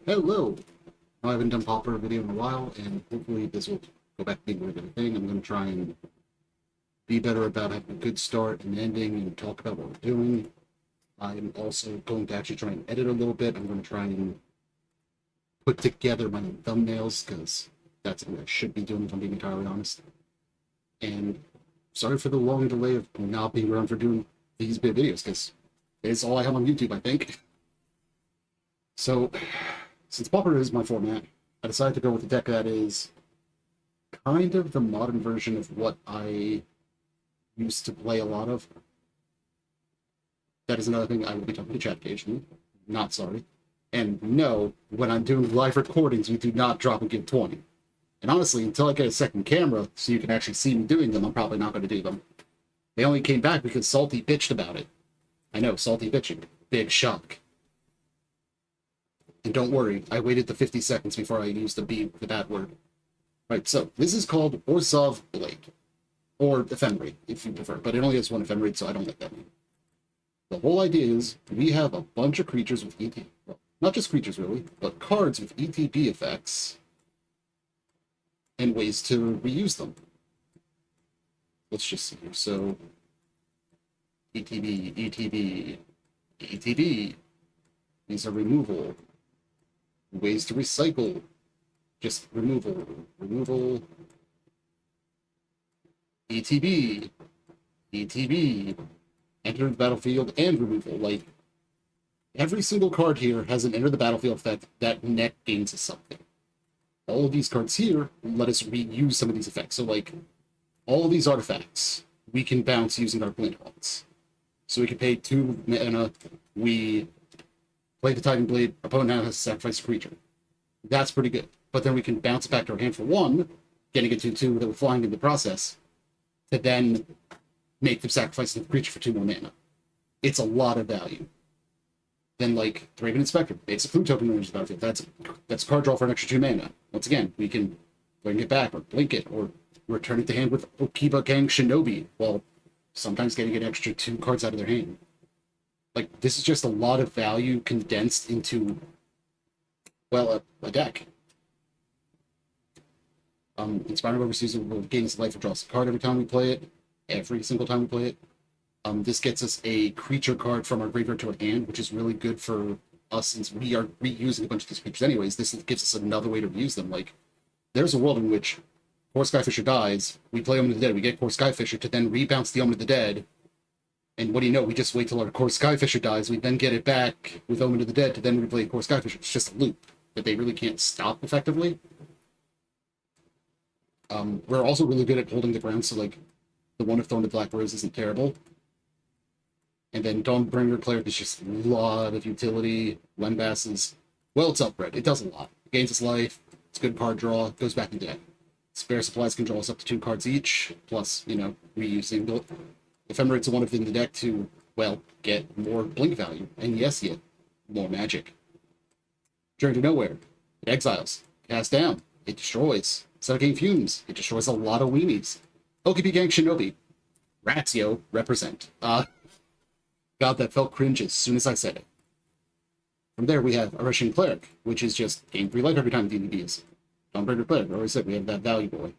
Hello! I haven't done Pauper video in a while, and hopefully this will go back to being a regular thing. I'm going to try and be better about having a good start and ending and talk about what we're doing. I'm also going to actually try and edit a little bit. I'm going to try and put together my own thumbnails, because that's what I should be doing if I'm being entirely honest. And sorry for the long delay of not being around for doing these big videos, because it's all I have on YouTube, I think. So, since Pauper is my format, I decided to go with a deck that is kind of the modern version of what I used to play a lot of. That is another thing I will be talking to chat occasionally. Not sorry. And no, when I'm doing live recordings, we do not drop and give 20. And honestly, until I get a second camera so you can actually see me doing them, I'm probably not going to do them. They only came back because Salty bitched about it. I know, Salty bitching. Big shock. And don't worry, I waited the 50 seconds before I used the bad word. Right, so this is called Orzhov Blade. Or Ephemerate, if you prefer. But it only has one Ephemerate, so I don't like that name. The whole idea is we have a bunch of creatures with ETB. Well, not just creatures, really, but cards with ETB effects and ways to reuse them. Let's just see here. So, ETB, ETB, ETB. These are removal. Ways to recycle. Just removal. Removal. ETB. ETB. Enter the battlefield and removal. Like, every single card here has an enter the battlefield effect that net gains something. All of these cards here let us reuse some of these effects. So, like, all of these artifacts we can bounce using our Glint Haunts. So we can pay 2 mana, we play the Titan Blade, opponent now has to sacrifice a creature. That's pretty good. But then we can bounce it back to our hand for 1, getting it to 2 that we're flying in the process, to then make them sacrifice the creature for 2 more mana. It's a lot of value. Then, like, Thraven Inspector, basic food token enters the battlefield. That's a card draw for an extra 2 mana. Once again, we can bring it back, or blink it, or return it to hand with Okiba Gang Shinobi, while sometimes getting an extra 2 cards out of their hand. Like, this is just a lot of value condensed into, well, a deck. Inspiring Overseas will gain its life and draws a card every time we play it. Every single time we play it. This gets us a creature card from our graveyard to our hand, which is really good for us since we are reusing a bunch of these creatures anyways. This gives us another way to reuse them. Like, there's a world in which Core Skyfisher dies, we play Omen of the Dead, we get Core Skyfisher to then rebounce the Omen of the Dead, and what do you know, we just wait till our Core Skyfisher dies, we then get it back with Omen of the Dead to then replay Core Skyfisher. It's just a loop that they really can't stop effectively. We're also really good at holding the ground, so like, the one of Thorn of Black Rose isn't terrible. And then Dawnbringer Cleric is just a lot of utility. Lembas is, well, it's upbred. It does a lot. It gains its life, it's good card draw, goes back in deck. Spare supplies can draw us up to 2 cards each, plus, you know, reusing. Ephemerate's one of in the deck to, well, get more blink value. And yes, yet more magic. Journey to Nowhere. It exiles. Cast down. It destroys. Suffocating Fumes. It destroys a lot of weenies. OKP Gang Shinobi. Ratio represent. God, that felt cringe as soon as I said it. From there, we have a Russian Cleric, which is just gain 3 life every time the DDB is. Dawnbringer Cleric, I already said we have that value boy.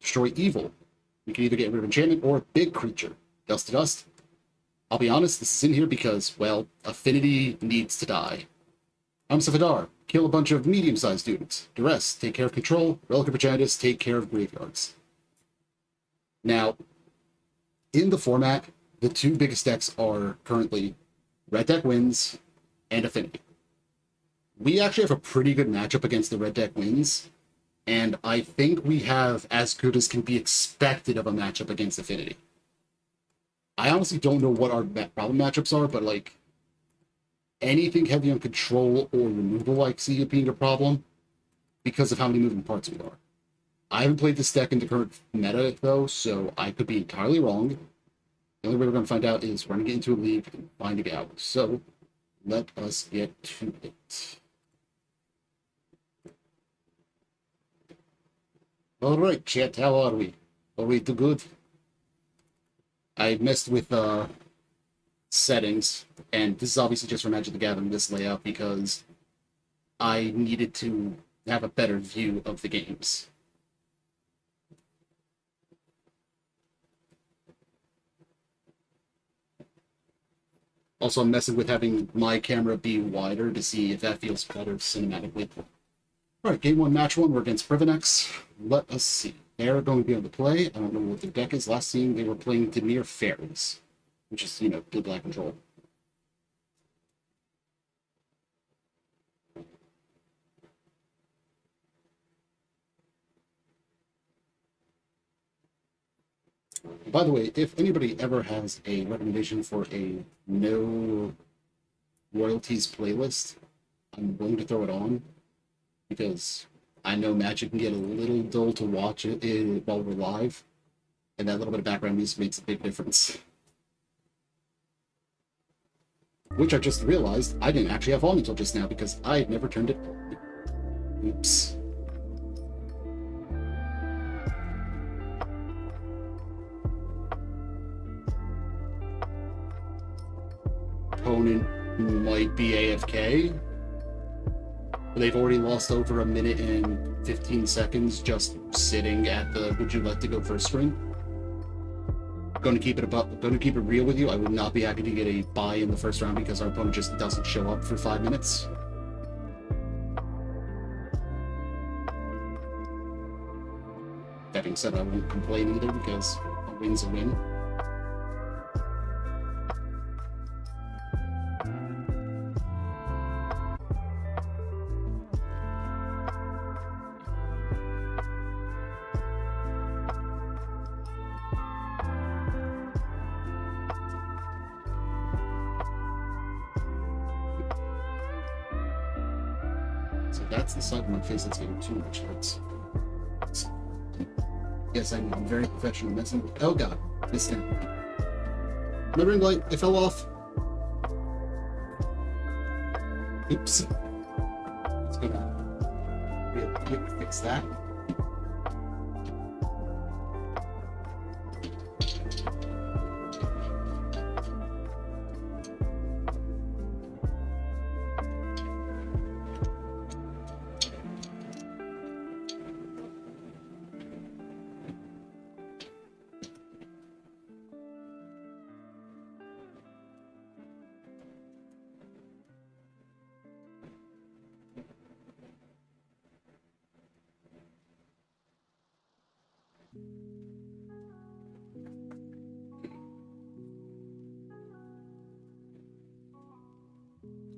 Destroy Evil. We can either get rid of enchantment or big creature. Dust to Dust. I'll be honest, this is in here because, well, Affinity needs to die. Amsafadar. Kill a bunch of medium-sized students. Duress. Take care of control. Relic of Progenitus. Take care of graveyards. Now, in the format, the 2 biggest decks are currently Red Deck Wins and Affinity. We actually have a pretty good matchup against the Red Deck Wins, and I think we have as good as can be expected of a matchup against Affinity. I honestly don't know what our problem matchups are, but like, anything heavy on control or removal I see it being a problem because of how many moving parts we are. I haven't played this deck in the current meta, though, so I could be entirely wrong. The only way we're going to find out is running it into a league and finding out. So, let us get to it. Alright, chat, how are we? Are we too good? I messed with settings, and this is obviously just for Magic the Gathering, this layout, because I needed to have a better view of the games. Also, I'm messing with having my camera be wider to see if that feels better cinematically. Alright, game one, match one, we're against Privinex. Let us see. They're going to be able to play. I don't know what their deck is. Last seen, they were playing Demir Fairies, which is, blue black control. By the way, if anybody ever has a recommendation for a no royalties playlist, I'm willing to throw it on, because I know Magic can get a little dull to watch it while we're live, and that little bit of background music makes a big difference. Which I just realized I didn't actually have on until just now, because I had never turned it on. Oops. Opponent might be AFK. They've already lost over 1 minute and 15 seconds just sitting at the would you like to go first screen. Going to keep it real with you. I would not be happy to get a bye in the first round because our opponent just doesn't show up for 5 minutes. That being said, I won't complain either because a win's a win. That's the side of my face that's getting too much hurts. Yes, I know, I'm very professional messing with. Oh god, missed it. My ring light, it fell off. Oops. Let's go real quick fix that.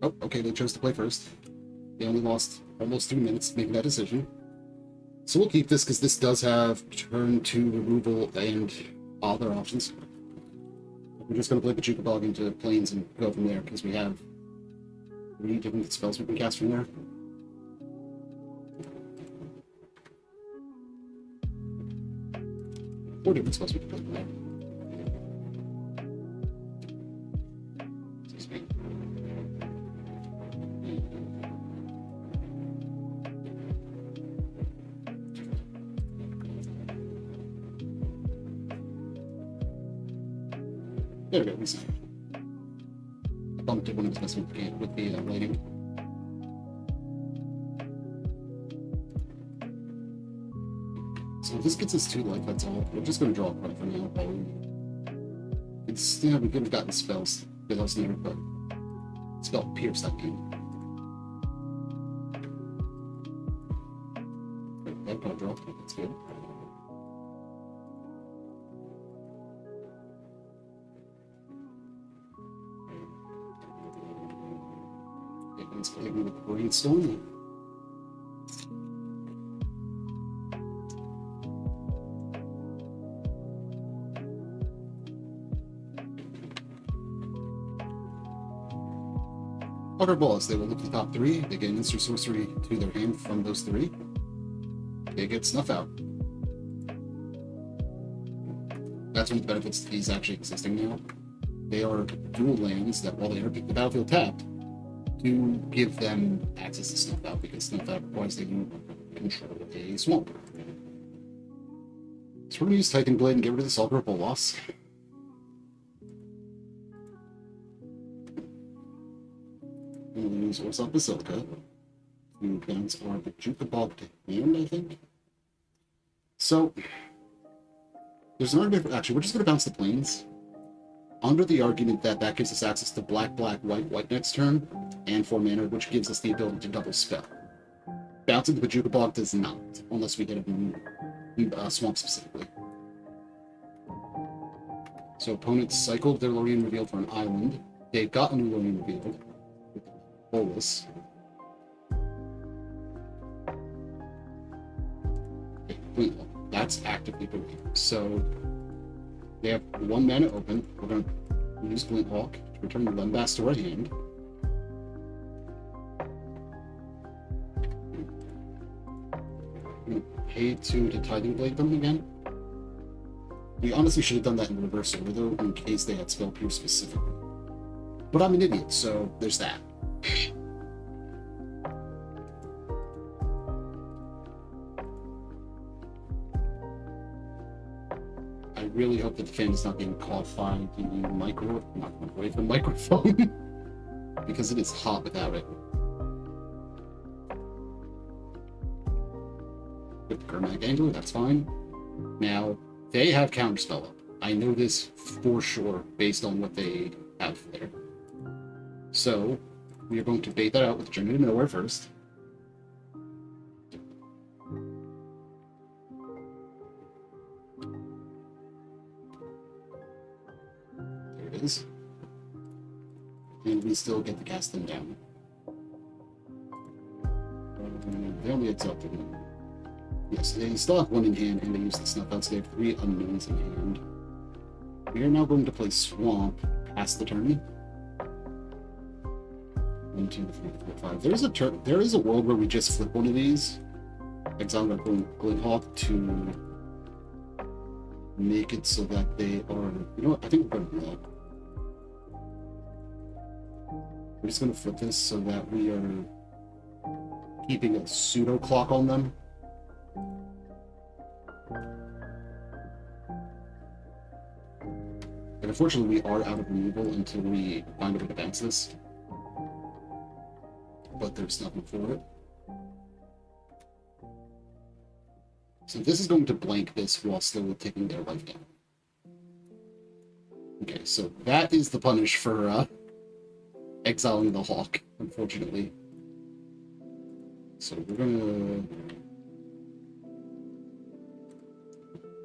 Oh, okay, they chose to play first. They only lost almost 3 minutes making that decision. So we'll keep this because this does have turn 2 removal and other options. We're just going to play Pachuca Bog into Plains and go from there because we have 3 different spells we can cast from there. Four different spells we can play from there. Excuse me. There we go, we signed. I bumped it when I was messing with the lighting. So this gets us 2 life, that's all. We're just going to draw a card for now. It's, we could have gotten spells with us later, but spell Pierce that game. That card draw, that's good. Let's play with Brainstorm. Other balls, they will look at the top 3, they get an instant sorcery to their hand from those 3. They get Snuff Out. That's one of the benefits of these actually existing now. They are dual lands that, while they enter the battlefield tapped, do give them access to Snuff Out, because Snuff Out requires that you control a swamp. So we're going to use Titan Blade and get rid of this Altar Bolas. I'm going to use Orzhov Basilica. We bounce our Jukabog to hand, I think. So, there's an argument. Actually, we're just going to bounce the plains. Under the argument that that gives us access to black, black, white, white next turn, and 4 mana, which gives us the ability to double spell. Bouncing the Jukabog does not, unless we get a swamp specifically. So opponents cycled their Lorien Revealed for an island. They've got a new Lorien Revealed. Bolus. Okay, that's actively broken. So they have 1 mana open. We're going to use Glinthawk to return the Lembas to our hand. I'm going to pay 2 to Tithing Blade them again. We honestly should have done that in reverse order, though, in case they had Spell Pierce specifically. But I'm an idiot, so there's that. I really hope that the fan is not being caught by the microphone, because it is hot without it. With the Gurmag Angler, that's fine. Now, they have Counterspell up. I know this for sure, based on what they have there. So, we are going to bait that out with Journey to Nowhere first. There it is. And we still get to cast them down. They only exalted one. Yes, they still have 1 in hand, and they use the Snuff Out, so they have 3 unknowns in hand. We are now going to play Swamp past the turn. 1, 2, 3, 4, 5. There is a world where we just flip one of these, exile our Glinthawk, to make it so that they are. You know what? I think we're going to do that. We're just going to flip this so that we are keeping a pseudo clock on them. And unfortunately, we are out of removal until we find a way to bounce this. But there's nothing for it. So this is going to blank this while slowly taking their life down. Okay, so that is the punish for exiling the Hawk, unfortunately. So we're gonna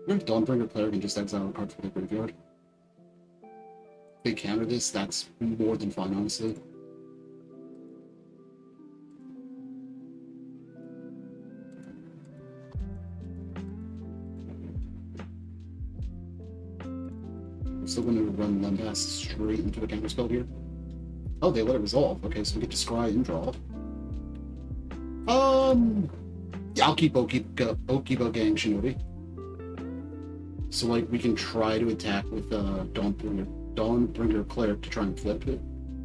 Dawnbringer Cleric and just exile a card from the graveyard. If they counter this, that's more than fine, honestly. I'm still going to run Lembas straight into a counterspell here. Oh, they let it resolve. Okay, so we get to scry and draw. Yeah, I'll keep Okibo Gang Shinobi. So, like, we can try to attack with Dawnbringer Cleric to try and flip it,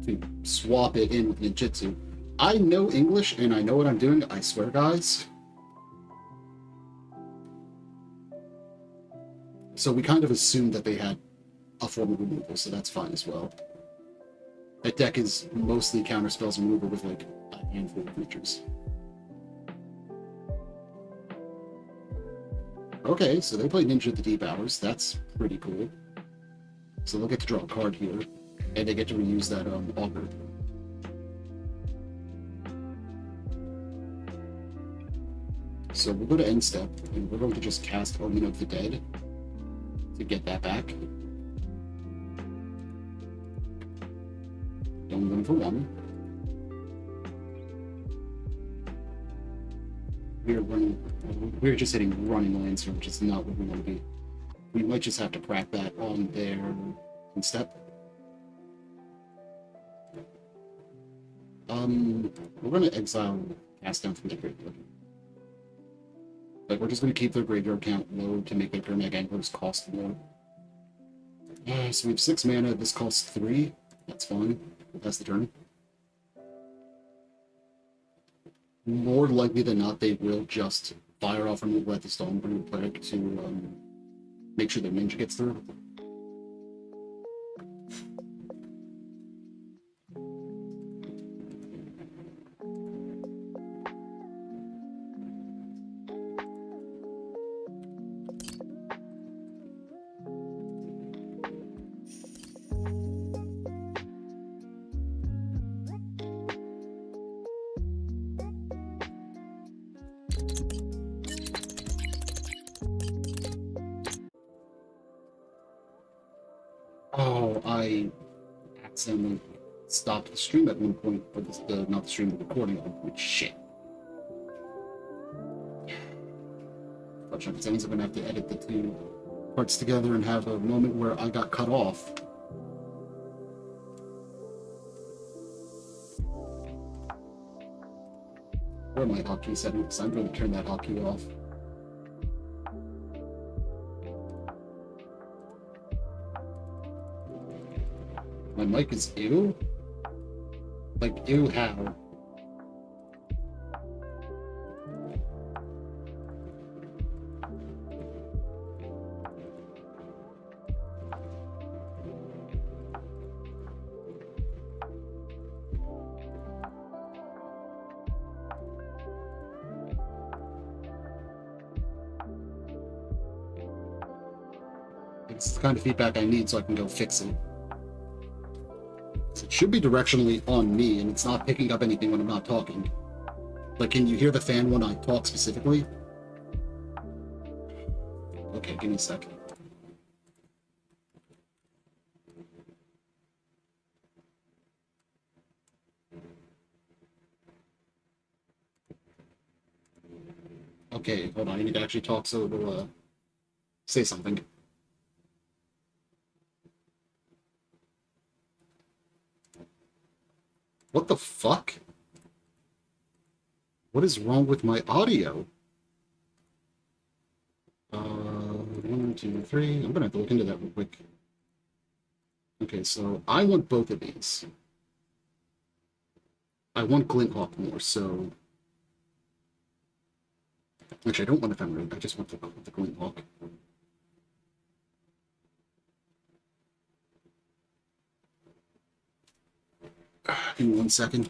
to swap it in with Ninjutsu. I know English and I know what I'm doing, I swear, guys. So we kind of assumed that they had a form of removal, so that's fine as well. That deck is mostly counterspells and removal with, like, a handful of creatures. Okay, so they play Ninja at the Deep Hours. That's pretty cool. So they'll get to draw a card here, and they get to reuse that Augur. So we'll go to end step, and we're going to just cast Omen of the Dead to get that back. Don't win for 1. We're just hitting running lanes here, which is not what we want to be. We might just have to crack that on their step. We're going to exile cast down from the graveyard. But we're just going to keep their graveyard count low to make their Gurmag Anglers cost more. So we have 6 mana, this costs 3. That's fine. That's the turn. More likely than not, they will just fire off removal at the Dawnbringer Cleric to make sure their ninja gets through. I accidentally stopped the stream at one point, or not the stream, the recording at one point. Shit. Which means I'm gonna have to edit the two parts together and have a moment where I got cut off. Where are my hotkey settings? I'm going to turn that hotkey off. My mic is ew? Like, ew how? It's the kind of feedback I need so I can go fix it. It should be directionally on me, and it's not picking up anything when I'm not talking. Like, can you hear the fan when I talk specifically? Okay, give me a second. Okay, hold on, I need to actually talk so it'll, say something. What the fuck? What is wrong with my audio? 1, 2, 3. I'm gonna have to look into that real quick. Okay, so I want both of these. I want Glinthawk more, so... Actually, I don't want Ephemerate, I just want the Glinthawk. Give me 1 second.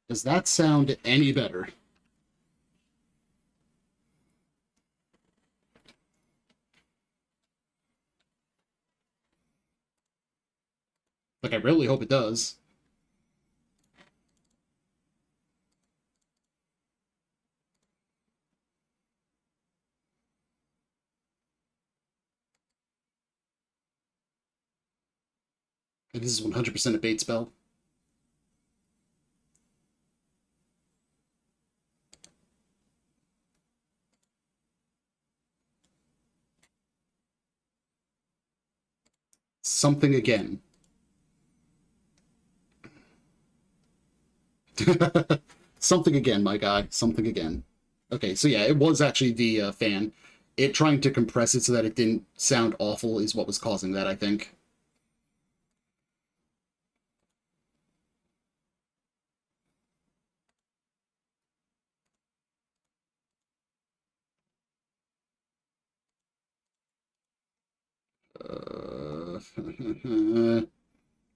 Does that sound any better? Like, I really hope it does. This is 100% a bait spell. Something again. Something again, my guy. Something again. Okay, so yeah, it was actually the fan. It trying to compress it so that it didn't sound awful is what was causing that, I think.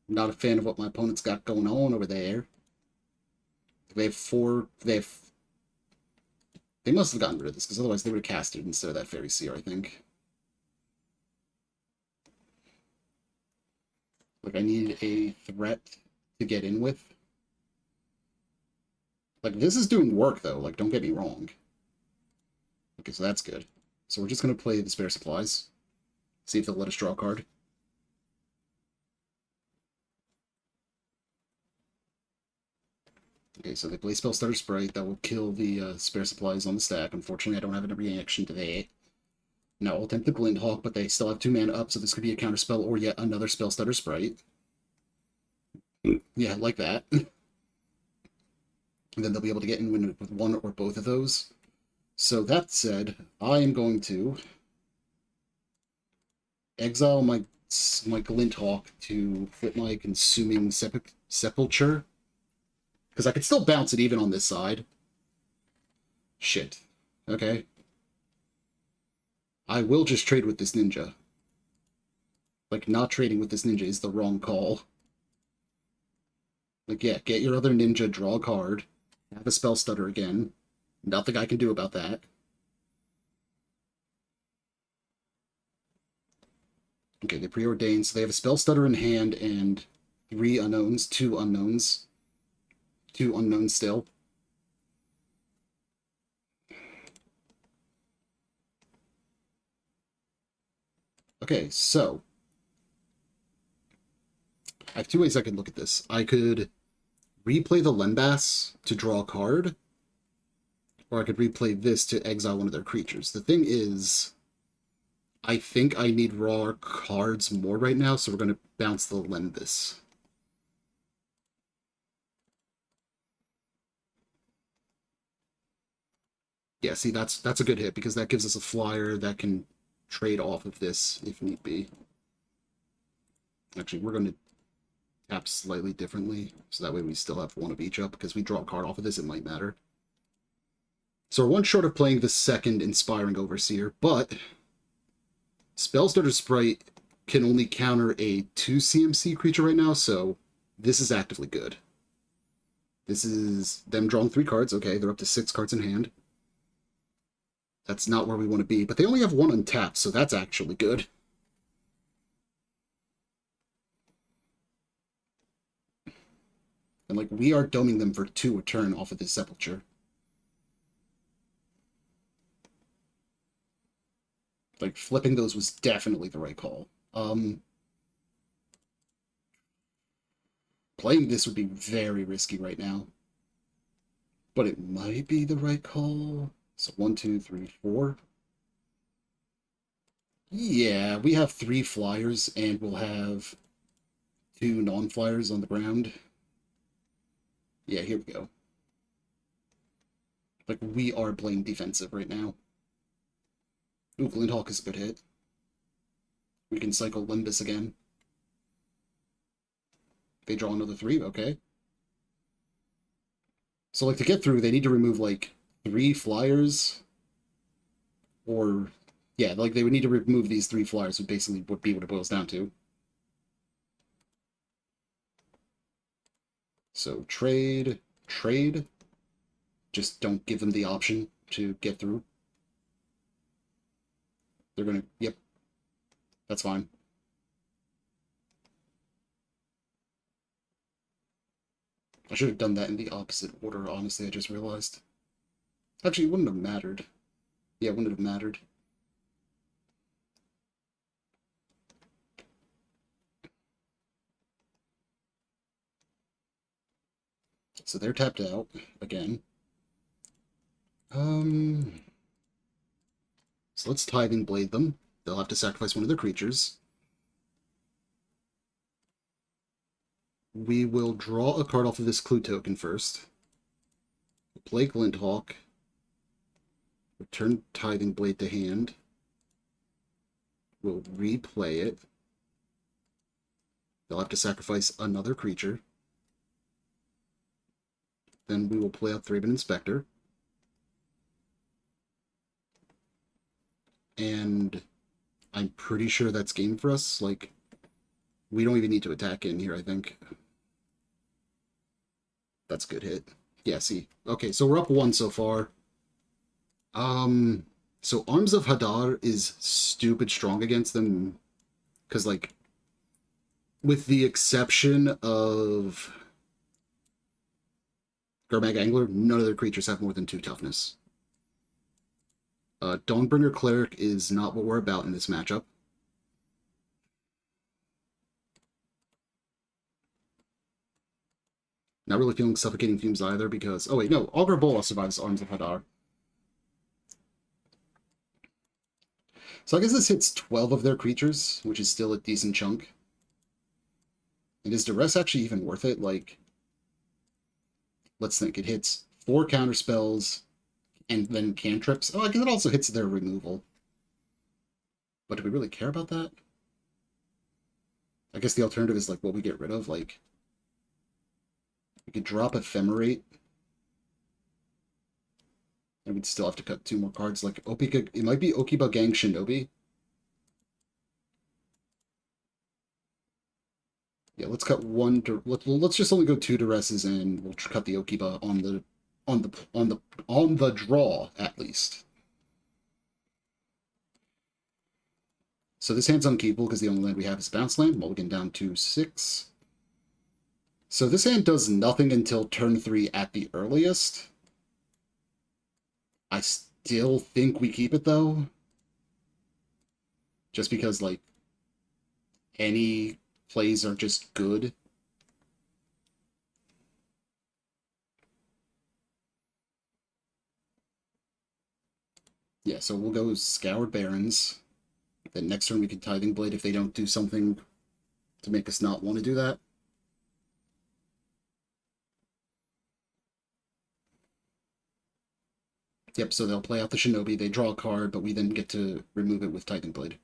Not a fan of what my opponent's got going on over there. They have 4... They must have gotten rid of this, because otherwise they would have casted instead of that Fairy Seer, I think. Like, I need a threat to get in with. Like, this is doing work, though. Like, don't get me wrong. Okay, so that's good. So we're just going to play the Spare Supplies. See if they'll let us draw a card. Okay, so they play Spell Starter Sprite. That will kill the Spare Supplies on the stack. Unfortunately, I don't have a reaction to that. Now I'll attempt the Glinthawk, but they still have 2 mana up, so this could be a counterspell or yet another Spell Starter Sprite. Yeah, like that. And then they'll be able to get in with 1 or both of those. So that said, I am going to exile my Glinthawk to flip my Consuming Sepulture. Because I could still bounce it even on this side. Shit. Okay. I will just trade with this ninja. Like, not trading with this ninja is the wrong call. Like, yeah, get your other ninja, draw a card, have a spell stutter again. Nothing I can do about that. Okay, they preordained, so they have a spell stutter in hand and 3 unknowns, 2 unknowns. 2 unknowns still. Okay, so I have two ways I could look at this. I could replay the Lembas to draw a card, or I could replay this to exile one of their creatures. The thing is, I think I need raw cards more right now, so we're going to bounce the Lembas. Yeah, see, that's a good hit, because that gives us a flyer that can trade off of this if need be. Actually, we're going to tap slightly differently, so that way we still have one of each up, because we draw a card off of this, it might matter. So we're one short of playing the second Inspiring Overseer, but Spellstarter Sprite can only counter a 2 CMC creature right now, so this is actively good. This is them drawing 3 cards. Okay, they're up to 6 cards in hand. That's not where we want to be, but they only have 1 untapped, so that's actually good. And, like, we are doming them for 2 a turn off of this Sepulture. Like, flipping those was definitely the right call. Playing this would be very risky right now. But it might be the right call. So 1, 2, 3, 4. Yeah, we have 3 flyers, and we'll have 2 non-flyers on the ground. Yeah, here we go. Like, we are playing defensive right now. Ooh, Glintehawk is a good hit. We can cycle Limbus again. They draw another 3, okay. So, like, to get through, they need to remove, like, 3 flyers. Or, yeah, like, they would need to remove these 3 flyers, would basically would be what it boils down to. So, trade. Just don't give them the option to get through. They're gonna, yep. That's fine. I should have done that in the opposite order, honestly, I just realized. Actually, it wouldn't have mattered. Yeah, it wouldn't have mattered. So they're tapped out again. So let's Tithing Blade them. They'll have to sacrifice one of their creatures. We will draw a card off of this clue token first. Play Glinthawk. Return Tithing Blade to hand. We'll replay it. They'll have to sacrifice another creature. Then we will play out Thraben Inspector. And I'm pretty sure that's game for us. Like, we don't even need to attack in here, I think. That's a good hit. Yeah, see. Okay, so we're up 1 so far. So Arms of Hadar is stupid strong against them. Because, like, with the exception of Gurmag Angler, none of their creatures have more than 2 toughness. Dawnbringer Cleric is not what we're about in this matchup. Not really feeling Suffocating Fumes either because... Oh wait, no. Augur Bola survives Arms of Hadar. So I guess this hits 12 of their creatures, which is still a decent chunk. And is Duress actually even worth it? Like, let's think. It hits 4 counter spells and then cantrips. Oh, I guess it also hits their removal. But do we really care about that? I guess the alternative is like what we get rid of. Like, we could drop Ephemerate. And we'd still have to cut 2 more cards. Like, Opika, it might be Okiba Gang Shinobi. Yeah, let's cut 1. Let's just only go 2 Duresses, and we'll cut the Okiba on the draw at least. So this hand's unkeepable because the only land we have is Bounce Land. Mulligan down to 6. So this hand does nothing until turn 3 at the earliest. I still think we keep it, though. Just because, like, any plays are just good. Yeah, so we'll go Scoured Barons. Then next turn we can Tithing Blade if they don't do something to make us not want to do that. Yep, so they'll play out the Shinobi, they draw a card, but we then get to remove it with Tithing Blade.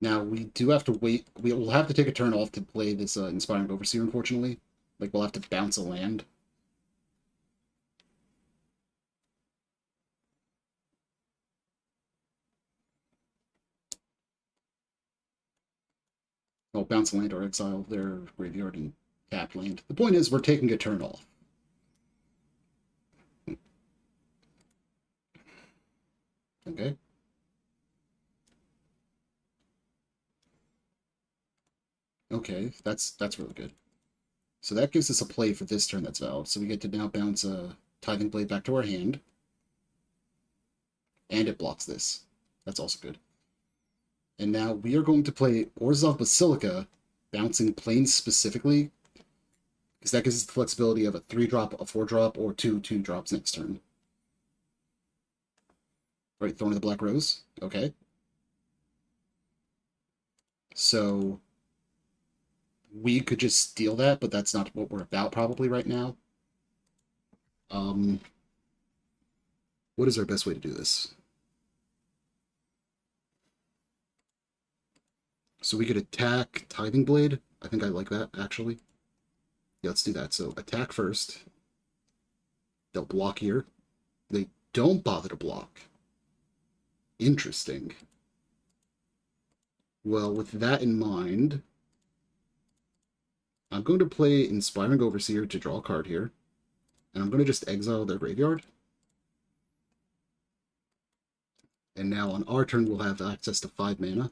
Now, we do have to wait. We will have to take a turn off to play this Inspiring Overseer, unfortunately. Like, we'll have to bounce a land. Oh, bounce a land or exile their graveyard and tap land. The point is, we're taking a turn off. Okay. Okay, that's really good. So that gives us a play for this turn that's valid. So we get to now bounce a Tithing Blade back to our hand. And it blocks this. That's also good. And now we are going to play Orzhov Basilica, bouncing planes specifically, because that gives us the flexibility of a 3-drop, a 4-drop, or 2-2-drops next turn. Right, Thorn of the Black Rose. Okay. So we could just steal that, but that's not what we're about probably right now. What is our best way to do this? So we could attack Tithing Blade. I think I like that, actually. Yeah, let's do that. So attack first. They'll block here. They don't bother to block. Interesting. Well, with that in mind, I'm going to play Inspiring Overseer to draw a card here. And I'm going to just exile their graveyard. And now on our turn, we'll have access to 5 mana.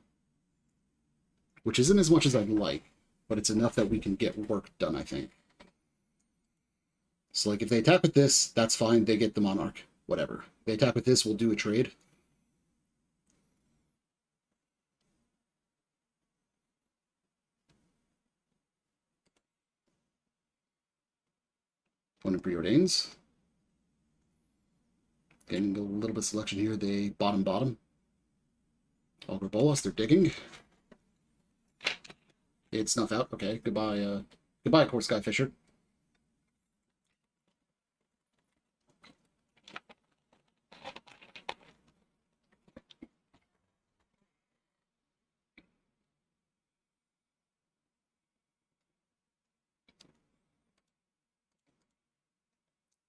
Which isn't as much as I'd like, but it's enough that we can get work done, I think. So, like, if they attack with this, that's fine. They get the Monarch. Whatever. If they attack with this, we'll do a trade. Opponent preordains. Getting a little bit of selection here. They bottom. Augur Bolas, they're digging. It's Snuff out. Okay, goodbye, Core Sky Fisher.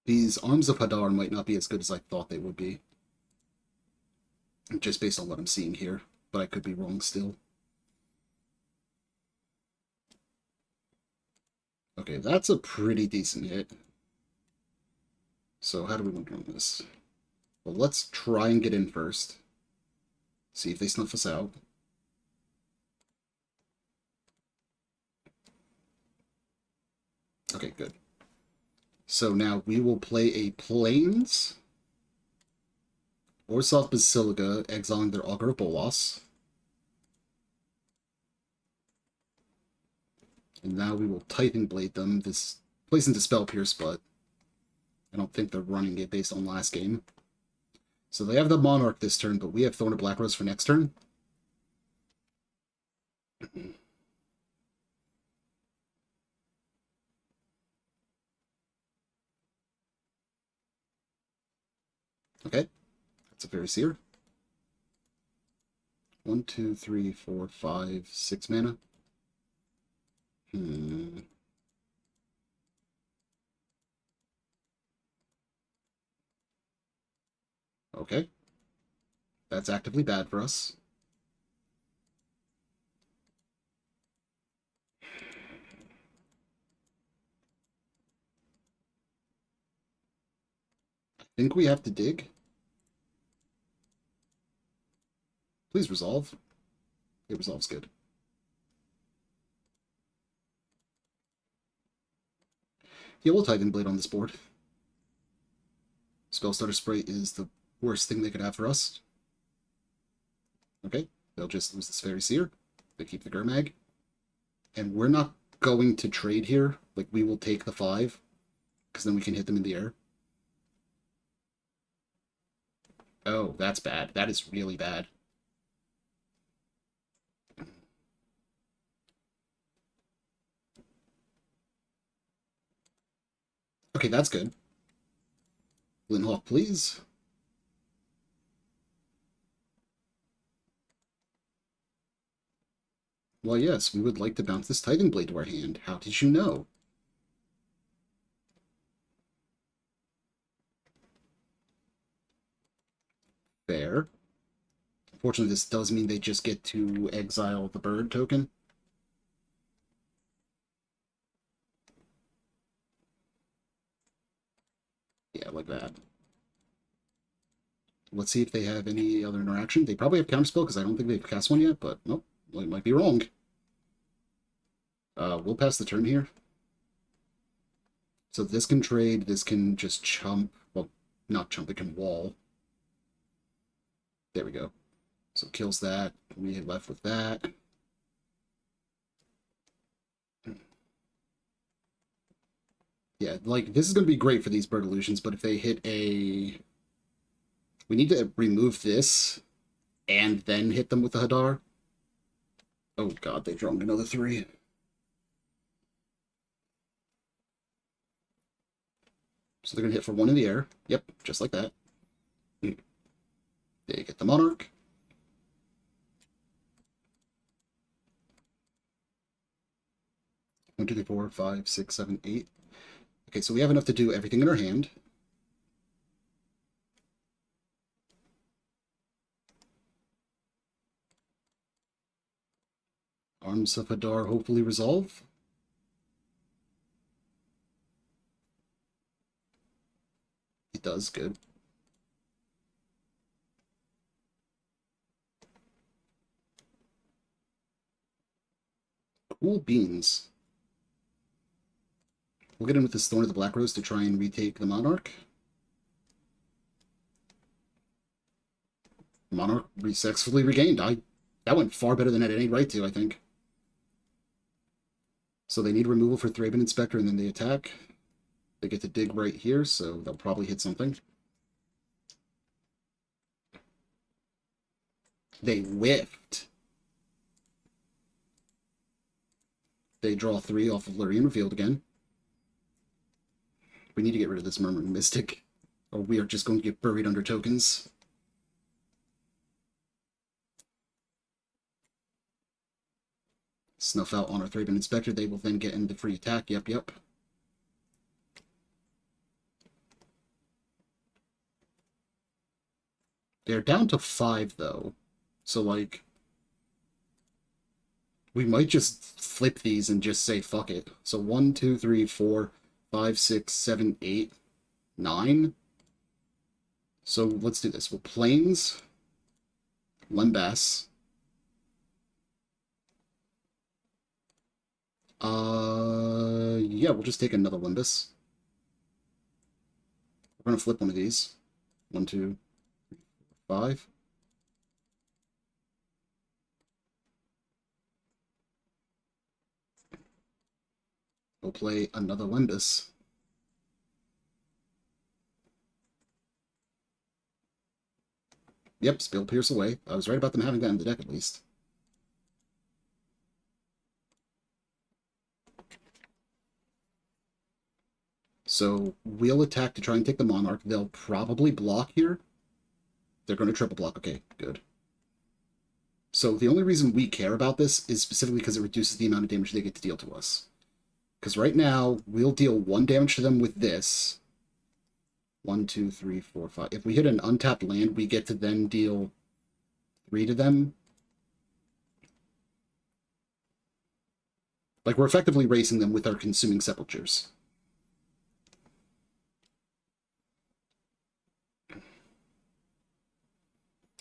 These Arms of Hadar might not be as good as I thought they would be. Just based on what I'm seeing here. But I could be wrong still. Okay, that's a pretty decent hit. So how do we want to run this? Well, let's try and get in first. See if they snuff us out. Okay, good. So now we will play a Plains. Orzhov Basilica, exiling their Augur of Bolas. And now we will Tithing Blade them. This plays into Spell Pierce, but I don't think they're running it based on last game. So they have the Monarch this turn, but we have Thorn of Black Rose for next turn. Okay, that's a Fairy Seer. 1, 2, 3, 4, 5, 6 mana. Okay. That's actively bad for us. I think we have to dig. Please resolve. It resolves good. Yeah, we'll Titan Blade on this board. Spell Starter Spray is the worst thing they could have for us. Okay, they'll just lose this Fairy Seer. They keep the Gurmag. And we're not going to trade here. Like, we will take the 5, because then we can hit them in the air. Oh, that's bad. That is really bad. Okay, that's good. Linhawk, please. Well, yes, we would like to bounce this Tithing Blade to our hand. How did you know? Fair. Fortunately, this does mean they just get to exile the bird token. Yeah, like that. Let's see if they have any other interaction. They probably have Counterspell, because I don't think they've cast one yet, but nope, I might be wrong. We'll pass the turn here. So this can trade, this can just chump. Well, not chump, it can wall. There we go. So kills that. We hit left with that. Yeah, like, this is going to be great for these bird illusions, but if they hit a... We need to remove this and then hit them with the Hadar. Oh god, they drawn another 3. So they're going to hit for 1 in the air. Yep, just like that. They get the Monarch. One, two, three, four, five, six, 7, 8. Okay, so we have enough to do everything in our hand. Arms of Hadar hopefully resolve. It does, good. Cool beans. We'll get in with this Thorn of the Black Rose to try and retake the Monarch. Monarch successfully regained. That went far better than it had any right to, I think. So they need removal for Thraben Inspector, and then they attack. They get to dig right here, so they'll probably hit something. They whiffed. They draw 3 off of Lurien Revealed again. We need to get rid of this Murmuring Mystic, or we are just going to get buried under tokens. Snuff out on our Thraben Inspector. They will then get into free attack. Yep. They're down to 5, though. So, like, we might just flip these and just say fuck it. So 1, 2, 3, 4, 5, 6, 7, 8, 9. So let's do this. We'll Plains, Lembas. Yeah, we'll just take another Limbus. We're gonna flip one of these. 1, 2, 3, 4, 5. We'll play another Limbus. Yep, Spill Pierce away. I was right about them having that in the deck, at least. So we'll attack to try and take the Monarch. They'll probably block here. They're going to triple block. Okay, good. So the only reason we care about this is specifically because it reduces the amount of damage they get to deal to us. Because right now, we'll deal 1 damage to them with this. 1, 2, 3, 4, 5. If we hit an untapped land, we get to then deal 3 to them. Like, we're effectively racing them with our Consuming Sepulchres.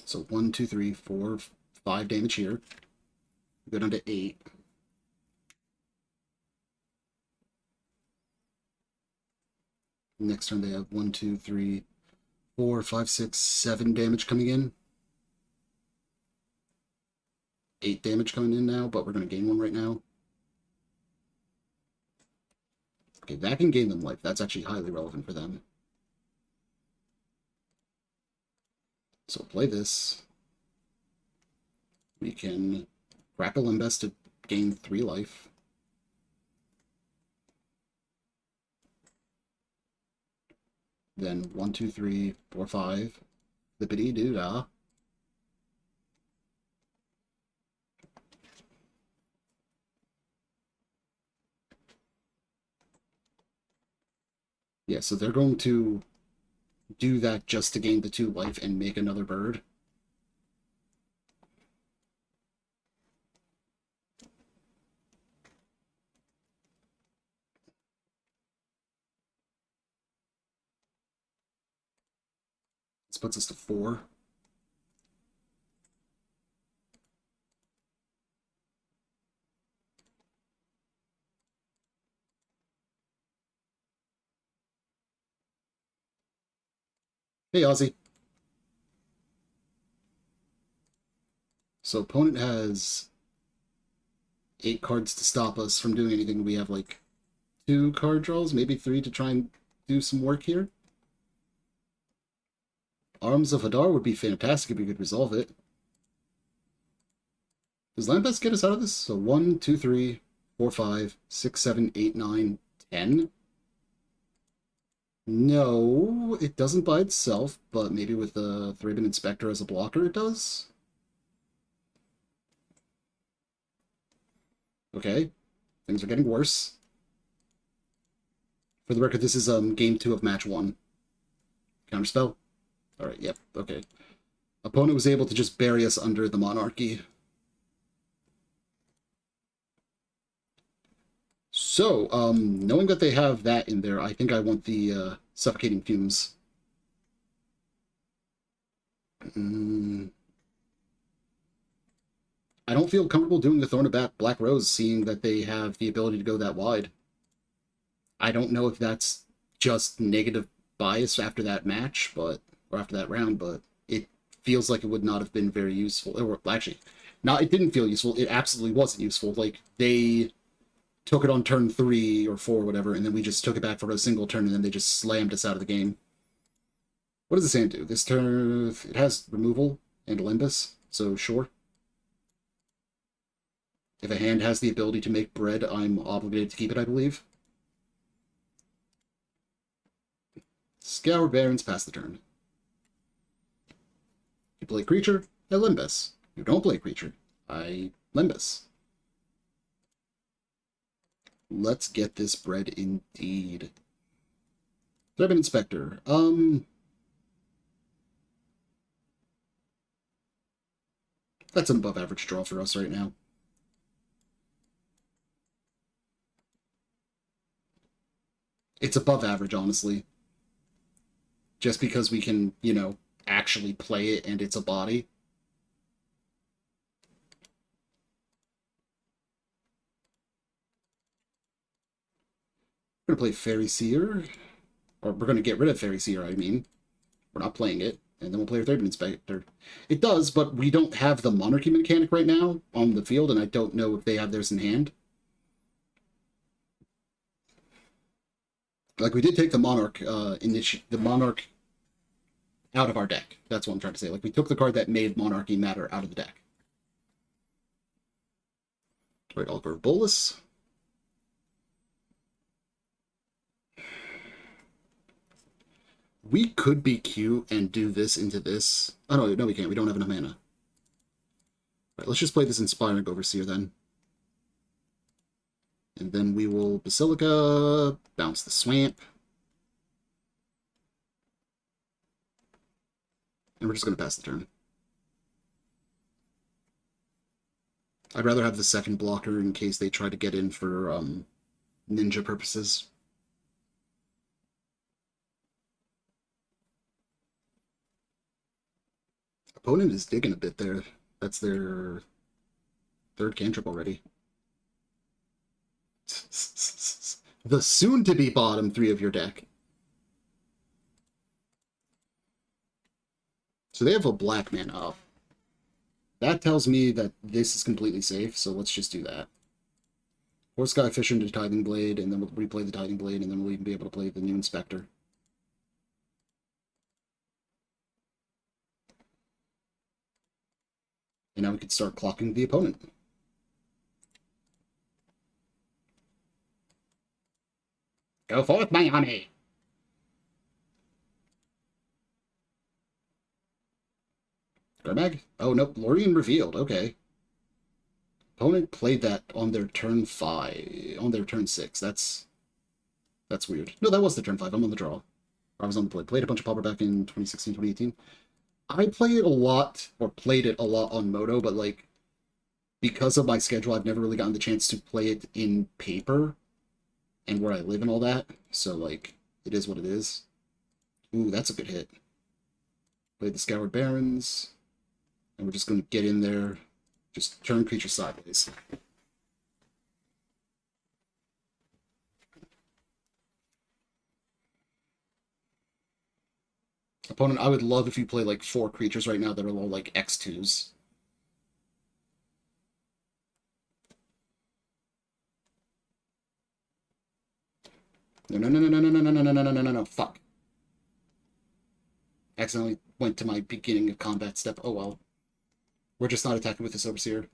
So 1, 2, 3, 4, 5 damage here. We go down to 8. Next turn they have 1, 2, 3, 4, 5, 6, 7 damage coming in. 8 damage coming in now, but we're going to gain 1 right now. Okay, that can gain them life. That's actually highly relevant for them. So play this. We can crack a Limbus to gain 3 life. Then 1, 2, 3, 4, 5. Flippity doo dah. Yeah, so they're going to do that just to gain the 2 life and make another bird. This puts us to 4. Hey, Ozzy. So opponent has 8 cards to stop us from doing anything. We have like 2 card draws, maybe 3 to try and do some work here. Arms of Hadar would be fantastic if we could resolve it. Does Lambest get us out of this? So 1, 2, 3, 4, 5, 6, 7, 8, 9, 10. No, it doesn't by itself, but maybe with the Thraben Inspector as a blocker it does. Okay, things are getting worse. For the record, this is game 2 of match 1. Counterspell? Alright, yep, okay. Opponent was able to just bury us under the Monarchy. So, knowing that they have that in there, I think I want the Suffocating Fumes. I don't feel comfortable doing the Thorn of Black Rose, seeing that they have the ability to go that wide. I don't know if that's just negative bias after that match, or after that round, but it feels like it would not have been very useful. Or actually, it didn't feel useful. It absolutely wasn't useful. Like, they took it on turn 3 or 4, whatever, and then we just took it back for a single turn, and then they just slammed us out of the game. What does this hand do? This turn, it has removal and Limbus, so sure. If a hand has the ability to make bread, I'm obligated to keep it, I believe. Scour Barons pass the turn. You play creature, I Limbus. You don't play creature, I Limbus. Let's get this bread indeed. Thraben Inspector. That's an above average draw for us right now. It's above average, honestly. Just because we can, you know, actually play it and it's a body. We're going to play Fairy Seer. Or we're going to get rid of Fairy Seer, I mean. We're not playing it. And then we'll play Thraben Inspector. It does, but we don't have the Monarchy mechanic right now on the field, and I don't know if they have theirs in hand. Like, we did take the Monarch, the Monarch out of our deck. That's what I'm trying to say. Like, we took the card that made Monarchy matter out of the deck. Right, Oliver Bolus. We could be cute and do this into this. Oh, no, we can't. We don't have enough mana. Right, let's just play this Inspiring Overseer then. And then we will Basilica, bounce the Swamp. And we're just going to pass the turn. I'd rather have the second blocker in case they try to get in for ninja purposes. Opponent is digging a bit there. That's their 3rd cantrip already. The soon-to-be bottom 3 of your deck. So they have a black man up. That tells me that this is completely safe, so let's just do that. Or Sky Fisher into Tithing Blade, and then we'll replay the Tithing Blade, and then we'll even be able to play the new Inspector. And now we can start clocking the opponent. Go forth, my army! Garbag? Oh, nope. Lorien revealed. Okay. Opponent played that on their turn 5. On their turn 6. That's weird. No, that was the turn 5. I'm on the draw. I was on the play. Played a bunch of Pauper back in 2016, 2018. I play it a lot, or played it a lot on Moto, but, like, because of my schedule, I've never really gotten the chance to play it in paper and where I live and all that. So, like, it is what it is. Ooh, that's a good hit. Played the Scoured Barons. And we're just going to get in there, just turn creatures sideways. Opponent, I would love if you play like 4 creatures right now that are all like X2s. No, no, no, no, no, no, no, no, no, no, no, no, no, no, fuck. Accidentally went to my beginning of combat step. Oh well. We're just not attacking with this Overseer.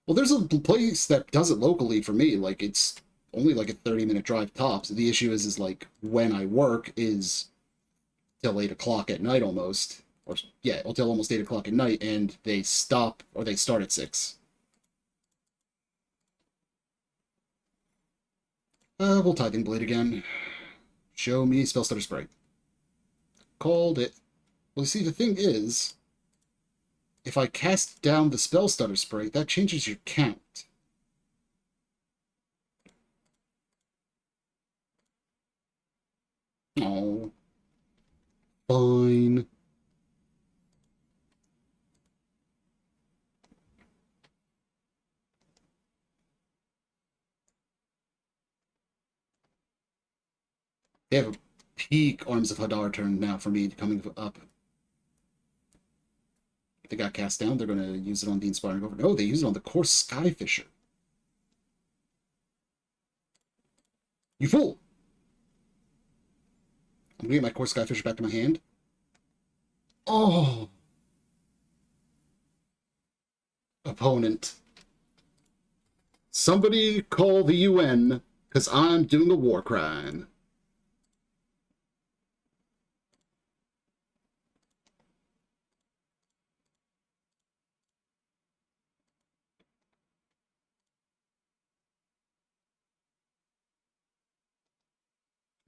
Well, there's a place that does it locally for me. Like, it's only like a 30-minute drive tops. The issue is like, when I work is till 8 o'clock at night almost. Or, yeah, until almost 8 o'clock at night, and they stop, or they start at 6. We'll Tithing Blade again. Show me Spellstutter Sprite. Called it. Well, you see, the thing is, if I cast down the Spellstutter Sprite, that changes your count. Oh. Fine. They have a peak Arms of Hadar turn now for me coming up. If they got cast down, they're going to use it on the Inspiring Over. No, they use it on the Coarse Skyfisher. You fool! I'm going to get my Coarse Skyfisher back to my hand. Oh! Opponent. Somebody call the UN, because I'm doing a war crime.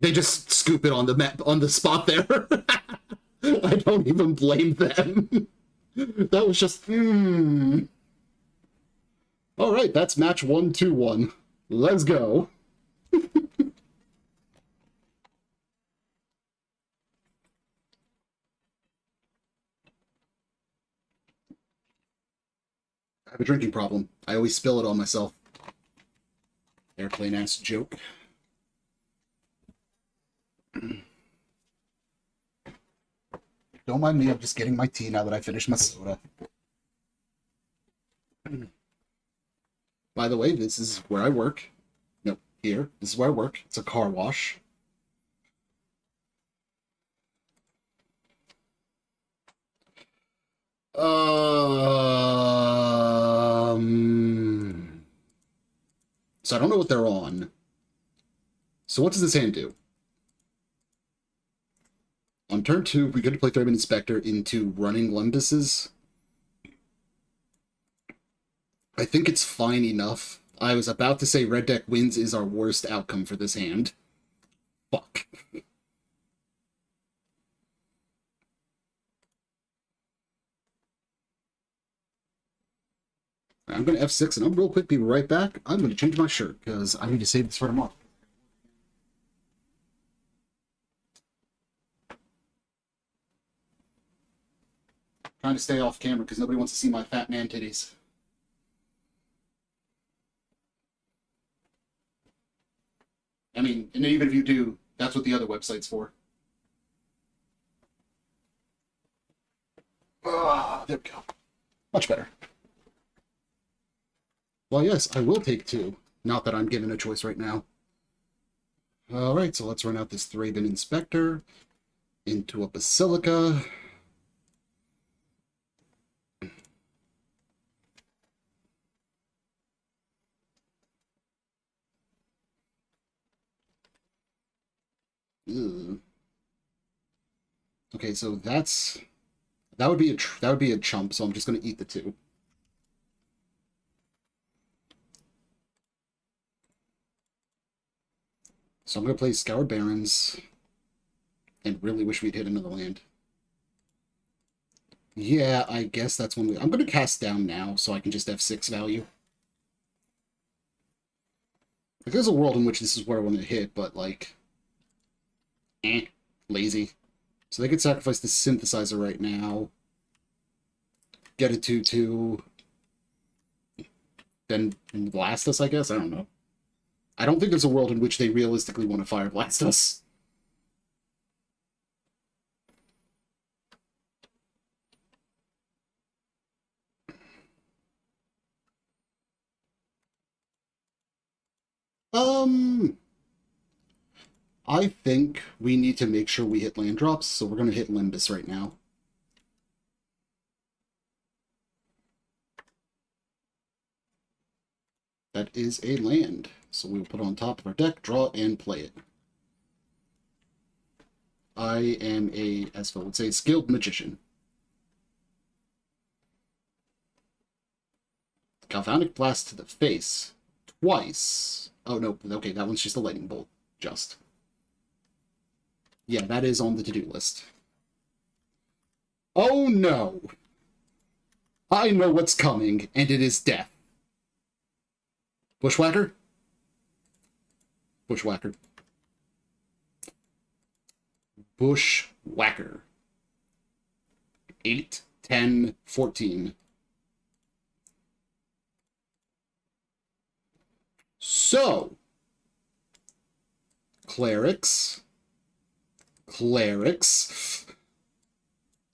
They just scoop it on the map, on the spot there. I don't even blame them. That was just, All right, that's match 1-2-1. Let's go. I have a drinking problem. I always spill it on myself. Airplane ass joke. Don't mind me, I'm just getting my tea now that I finished my soda. By the way, this is where I work. No, here. This is where I work. It's a car wash. So I don't know what they're on. So what does this hand do? On turn 2, we get to play Threadman Inspector into running Limbuses. I think it's fine enough. I was about to say red deck wins is our worst outcome for this hand. Fuck. I'm going to F6, and I'll real quick be right back. I'm going to change my shirt, because I need to save this for tomorrow. Trying to stay off camera, because nobody wants to see my fat man titties. I mean, and even if you do, that's what the other website's for. there we go. Much better. Well, yes, I will take 2. Not that I'm given a choice right now. Alright, so let's run out this Thraben Inspector into a Basilica. Ugh. Okay, so that would be a chump, so I'm just going to eat the 2. So I'm going to play Scoured Barrens and really wish we'd hit another land. Yeah, I guess that's when I'm going to cast down now so I can just have 6 value. Like, there's a world in which this is where I want to hit, but, like, lazy. So they could sacrifice the Synthesizer right now. Get a 2/2. Then blast us, I guess? I don't know. I don't think there's a world in which they realistically want to Fire Blast us. I think we need to make sure we hit land drops, so we're going to hit Limbus right now. That is a land. So we'll put it on top of our deck, draw it, and play it. I am a, as Phil would say, skilled magician. Galvanic Blast to the face. Twice. Oh, no. Okay, that one's just a lightning bolt. Just. Yeah, that is on the to-do list. Oh, no. I know what's coming, and it is death. Bushwhacker? Bushwhacker. Bushwhacker. 8, 10, 14. So, clerics.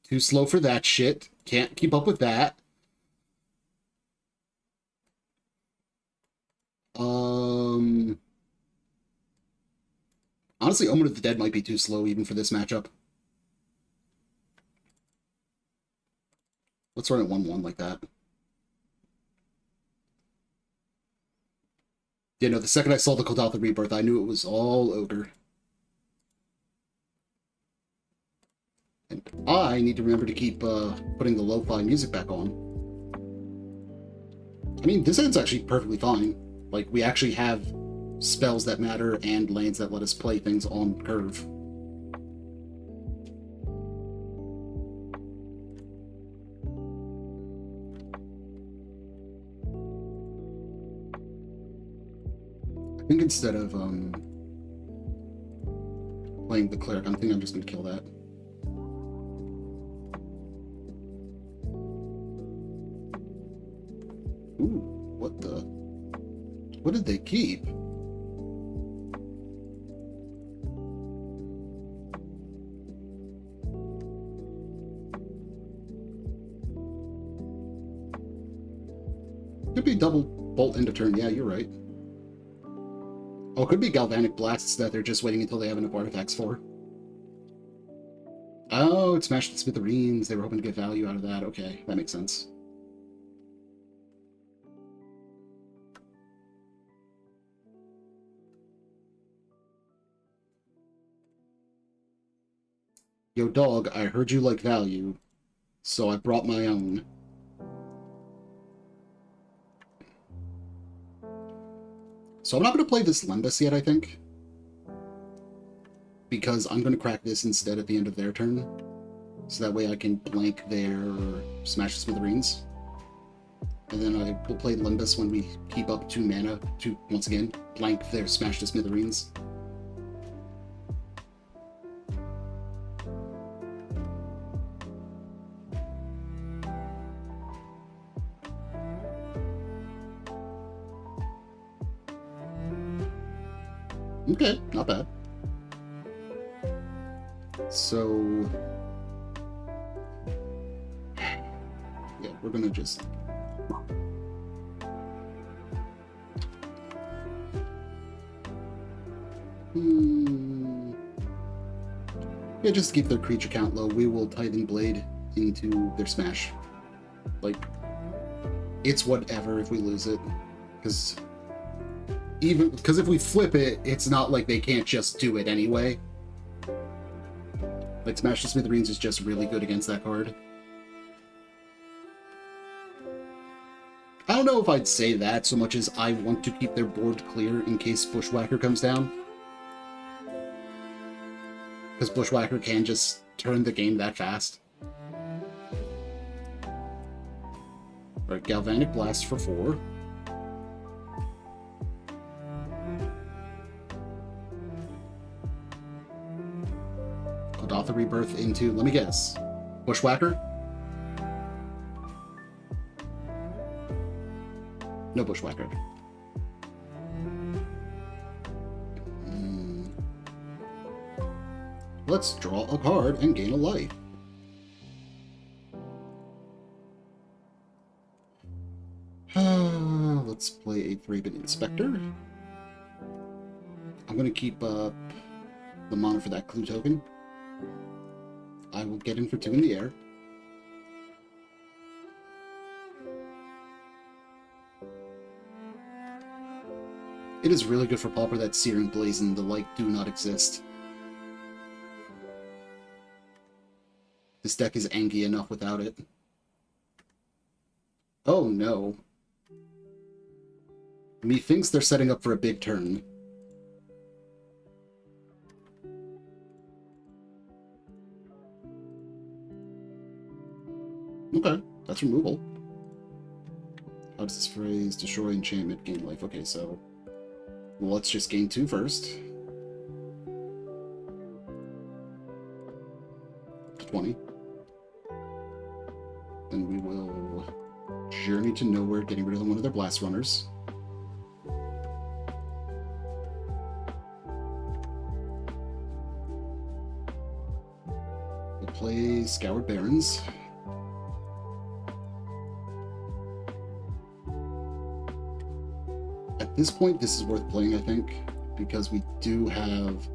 Too slow for that shit. Can't keep up with that. Honestly, Omen of the Dead might be too slow even for this matchup. Let's run it 1/1 like that. Yeah, no, the second I saw the Kuldotha Rebirth, I knew it was all Ogre. And I need to remember to keep putting the lo-fi music back on. I mean, this end's actually perfectly fine. Like, we actually have spells that matter and lands that let us play things on curve. I think instead of playing the cleric, I'm just going to kill that. Ooh, what the? What did they keep? Could be double bolt end of turn. Yeah, you're right. Oh, it could be Galvanic Blasts that they're just waiting until they have enough artifacts for. Oh, it smashed the Smithereens. They were hoping to get value out of that. Okay, that makes sense. Yo, dog, I heard you like value, so I brought my own. So I'm not going to play this Limbus yet, I think. Because I'm going to crack this instead at the end of their turn. So that way I can blank their Smash the Smithereens. And then I will play Limbus when we keep up 2 mana to, once again, blank their Smash the Smithereens. Okay, not bad. So we're gonna just... Yeah, just to keep their creature count low, we will Titan Blade into their smash. Like, it's whatever if we lose it. Because if we flip it, it's not like they can't just do it anyway. Like, Smash the Smithereens is just really good against that card. I don't know if I'd say that so much as I want to keep their board clear in case Bushwhacker comes down. Because Bushwhacker can just turn the game that fast. Alright, Galvanic Blast for 4. Golgotha Rebirth into, let me guess, Bushwhacker? No Bushwhacker. Let's draw a card and gain a life. Let's play a Thraben Inspector. I'm going to keep the mana for that clue token. I will get in for 2 in the air. It is really good for Pauper that Searing Blaze and the like do not exist. This deck is angy enough without it. Oh no. Methinks they're setting up for a big turn. Okay, that's removal. How does this phrase? Destroy enchantment, gain life. Okay, so... well, let's just gain 2 first. 20. Then we will Journey to Nowhere, getting rid of one of their Blast Runners. We'll play Scoured Barrens. At this point, this is worth playing, I think, because we do have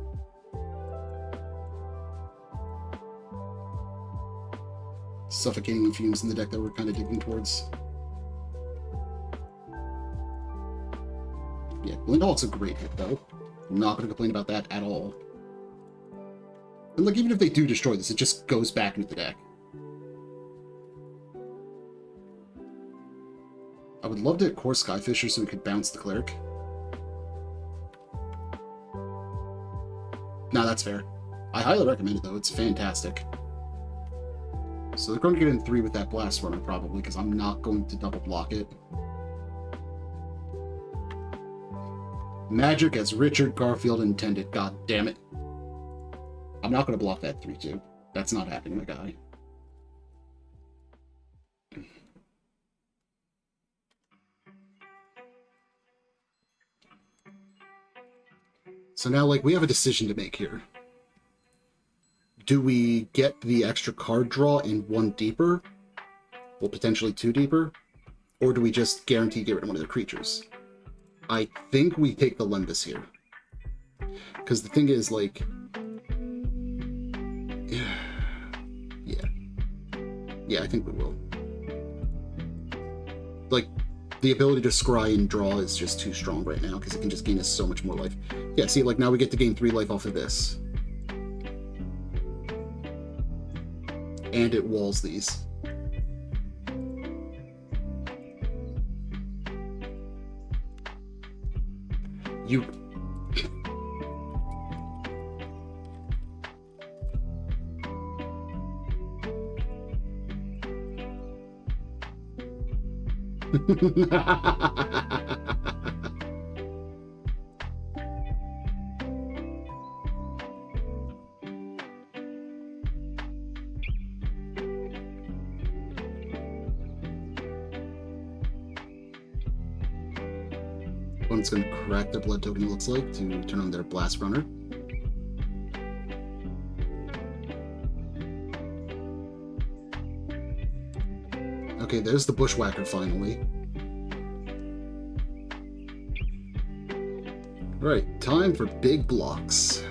Suffocating Fumes in the deck that we're kind of digging towards. Yeah, Glendalk's a great hit, though. I'm not going to complain about that at all. And, like, even if they do destroy this, it just goes back into the deck. I would love to core Skyfisher so we could bounce the Cleric. Nah, that's fair. I highly recommend it, though. It's fantastic. So they're going to get in 3 with that Blast Runner, probably, because I'm not going to double block it. Magic as Richard Garfield intended. God damn it. I'm not going to block that 3-2. That's not happening, my guy. So now, like, we have a decision to make here. Do we get the extra card draw in 1 deeper? Well, potentially 2 deeper? Or do we just guarantee get rid of one of their creatures? I think we take the Lembas here. Because the thing is, like... Yeah, I think we will. Like, the ability to scry and draw is just too strong right now, because it can just gain us so much more life. Yeah, see, like, now we get to gain 3 life off of this. And it walls these. You... One's going to crack their blood token, it looks like, to turn on their Blast Runner. Okay, there's the Bushwhacker finally. Right, time for big blocks.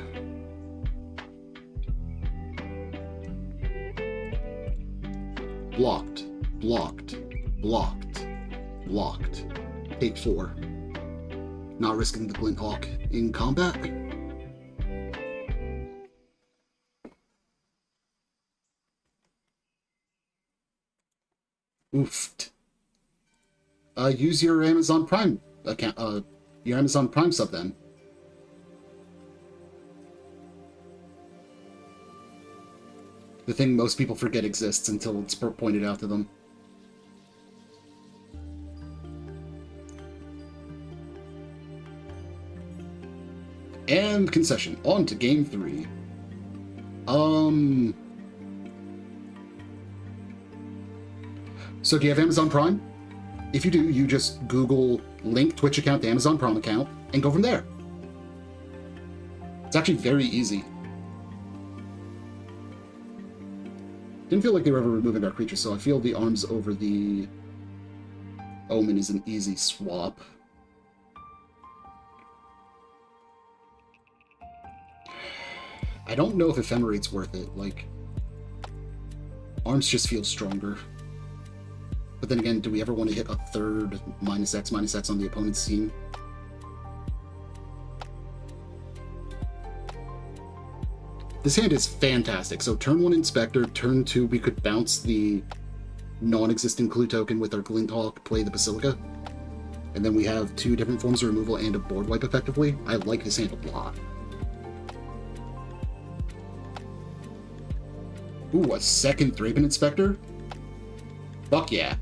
Blocked, blocked, blocked, blocked. Take 4. Not risking the Glint Hawk in combat. Oofed. Use your Amazon Prime account, your Amazon Prime sub then. The thing most people forget exists until it's pointed out to them. And concession. On to game 3. So do you have Amazon Prime? If you do, you just Google link Twitch account to Amazon Prime account and go from there. It's actually very easy. Didn't feel like they were ever removing our creature, so I feel the arms over the Omen is an easy swap. I don't know if Ephemerate's worth it. Like, arms just feel stronger. But then again, do we ever want to hit a third -X on the opponent's team? This hand is fantastic. So turn 1 Inspector, turn 2 we could bounce the non-existent clue token with our Glint Hawk, play the Basilica. And then we have 2 different forms of removal and a board wipe effectively. I like this hand a lot. Ooh, a second Thraben Inspector? Fuck yeah.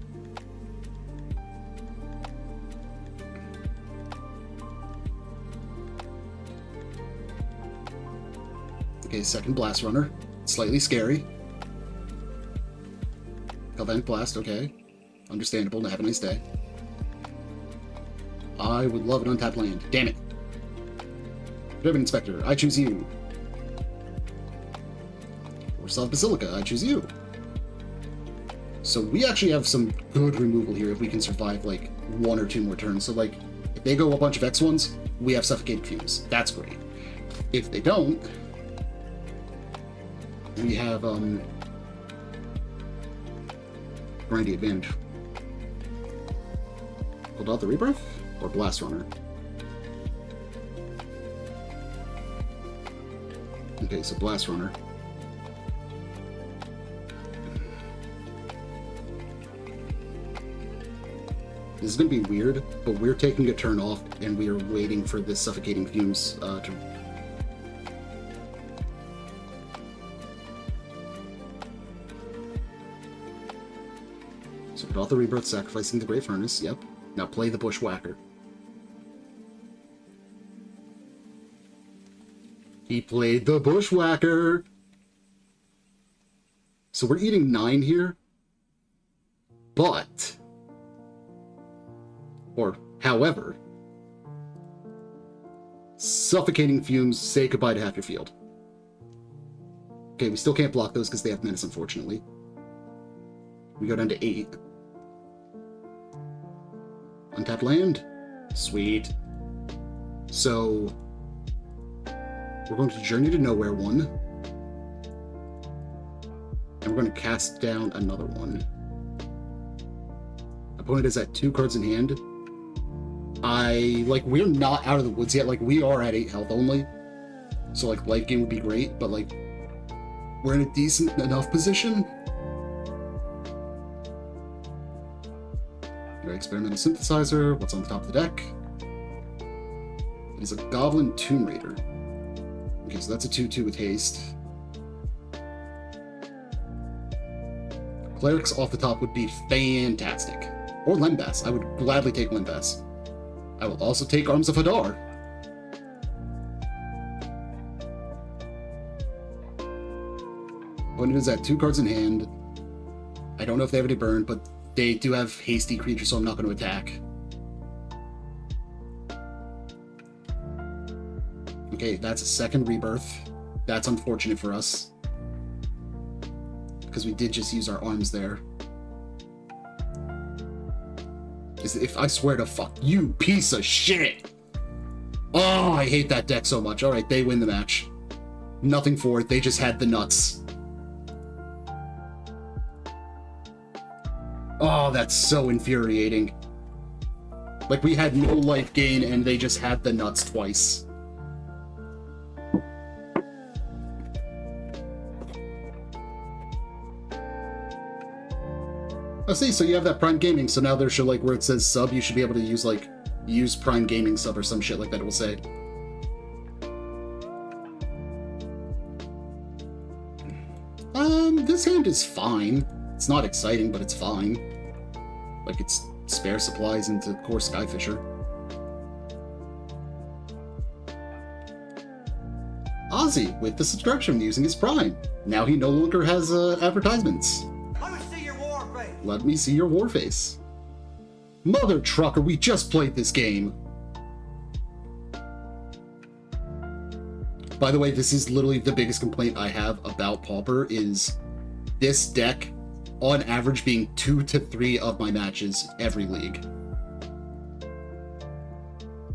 Okay, second Blast Runner. Slightly scary. Galvanic Blast, okay. Understandable, have a nice day. I would love an untapped land. Damn it. Thraben Inspector, I choose you. Orzhov Basilica, I choose you. So we actually have some good removal here if we can survive, like, 1 or 2 more turns. So, like, if they go a bunch of X1s, we have Suffocating Fumes. That's great. If they don't, we have, Grindy Advantage. Hold out the Rebirth? Or Blast Runner? Okay, so Blast Runner. This is going to be weird, but we're taking a turn off, and we are waiting for this Suffocating Fumes to... So put off the Rebirth, sacrificing the Great Furnace, yep. Now play the Bushwhacker. He played the Bushwhacker! So we're eating 9 here, but... Or, however, Suffocating Fumes, say goodbye to half your field. Okay, we still can't block those because they have menace, unfortunately. We go down to 8. Untapped land. Sweet. So, we're going to Journey to Nowhere 1. And we're going to cast down another one. Opponent is at 2 cards in hand. We're not out of the woods yet. Like, we are at 8 health only. So, like, late game would be great, but, like, we're in a decent enough position. Experimental Synthesizer. What's on the top of the deck? It is a Goblin Tomb Raider. Okay, so that's a 2/2 with haste. Clerics off the top would be fantastic. Or Lembas. I would gladly take Lembas. I will also take Arms of Hadar. When it is at 2 cards in hand, I don't know if they have any burn, but they do have hasty creatures, so I'm not going to attack. Okay, that's a second Rebirth. That's unfortunate for us, because we did just use our arms there. If I swear to fuck you, piece of shit. Oh, I hate that deck so much. Alright, they win the match. Nothing for it, they just had the nuts. Oh, that's so infuriating. Like, we had no life gain, and they just had the nuts twice. Oh, see, so you have that Prime Gaming, so now there should, like, where it says sub, you should be able to use, like, use Prime Gaming sub or some shit like that, it will say. This hand is fine. It's not exciting, but it's fine. Like, it's spare supplies into core Skyfisher. Ozzy, with the subscription, using his Prime. Now he no longer has, advertisements. Let me see your war face. Mother trucker, we just played this game. By the way, this is literally the biggest complaint I have about Pauper is this deck, on average, being 2 to 3 of my matches every league.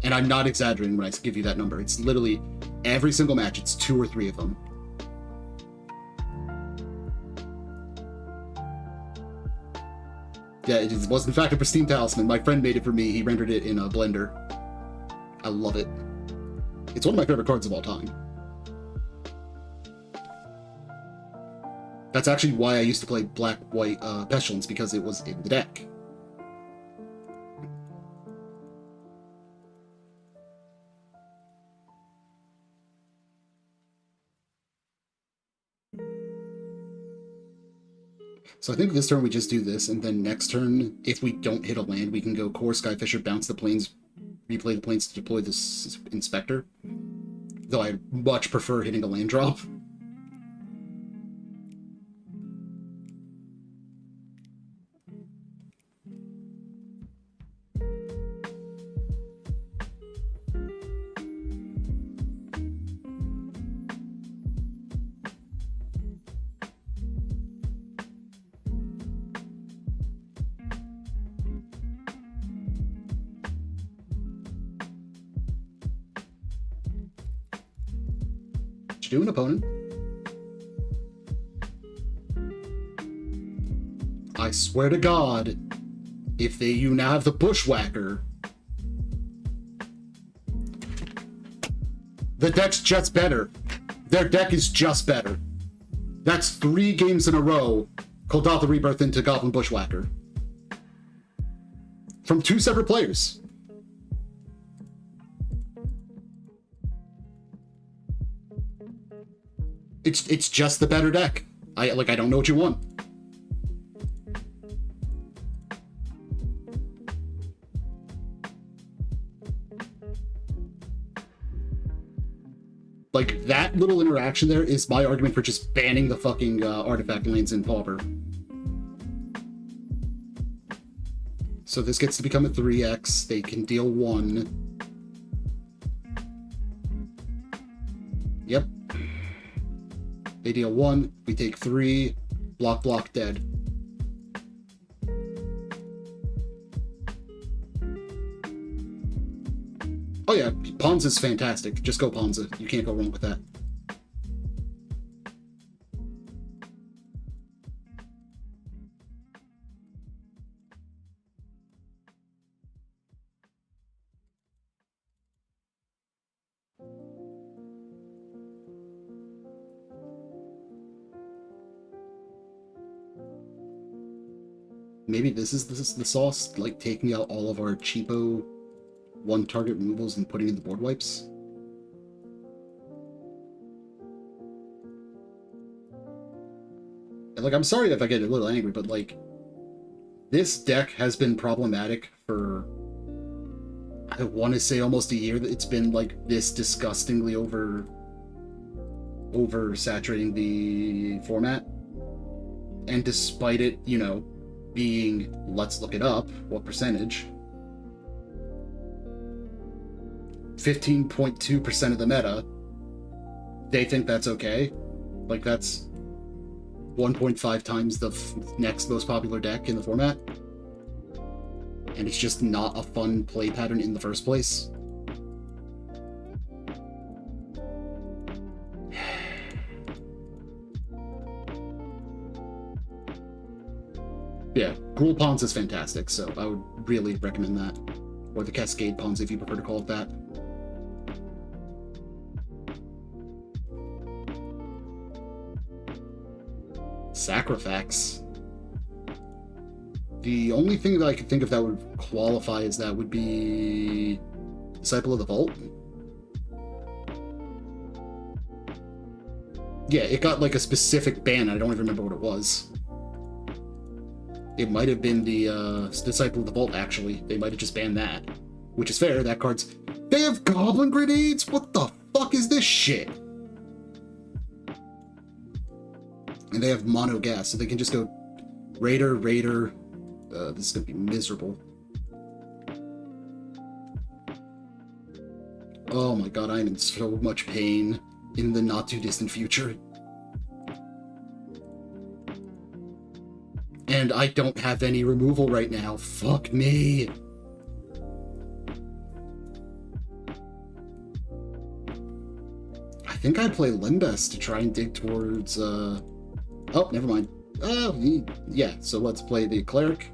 And I'm not exaggerating when I give you that number. It's literally every single match, it's 2 or 3 of them. Yeah, it was in fact a pristine talisman. My friend made it for me. He rendered it in a Blender. I love it. It's one of my favorite cards of all time. That's actually why I used to play Black-White Pestilence, because it was in the deck. So I think this turn we just do this, and then next turn, if we don't hit a land, we can go core Skyfisher, bounce the planes, replay the planes to deploy this Inspector. Though I much prefer hitting a land drop. Do an opponent. I swear to God, if you now have the Bushwhacker, the deck's just better. Their deck is just better. That's 3 games in a row, Kuldotha Rebirth into Goblin Bushwhacker. From 2 separate players. It's just the better deck. I don't know what you want. Like, that little interaction there is my argument for just banning the fucking artifact lanes in Pauper. So this gets to become a 3x. They can deal 1. Yep. They deal 1, we take 3, block, dead. Oh yeah, Ponza's fantastic. Just go Ponza. You can't go wrong with that. Maybe this is the sauce, like taking out all of our cheapo one target removals and putting in the board wipes. And, like, I'm sorry if I get a little angry, but like, this deck has been problematic for, I want to say, almost a year. That it's been like this disgustingly oversaturating the format. And despite it, you know, being, let's look it up, what percentage? 15.2% of the meta, they think that's okay. Like, that's 1.5 times the next most popular deck in the format. and it's just not a fun play pattern in the first place. Yeah, Gruul Pawns is fantastic, so I would really recommend that. Or the Cascade Pawns, if you prefer to call it that. Sacrifax. The only thing that I could think of that would qualify as that would be Disciple of the Vault. Yeah, it got like a specific ban, I don't even remember what it was. It might have been the Disciple of the Vault, actually. They might have just banned that. Which is fair, that card's... They have Goblin Grenades? What the fuck is this shit? And they have Mono Gas, so they can just go Raider, Raider. This is gonna be miserable. Oh my god, I'm in so much pain in the not-too-distant future. And I don't have any removal right now. Fuck me. I think I'd play Limbus to try and dig towards, Oh, never mind. Yeah, so let's play the Cleric.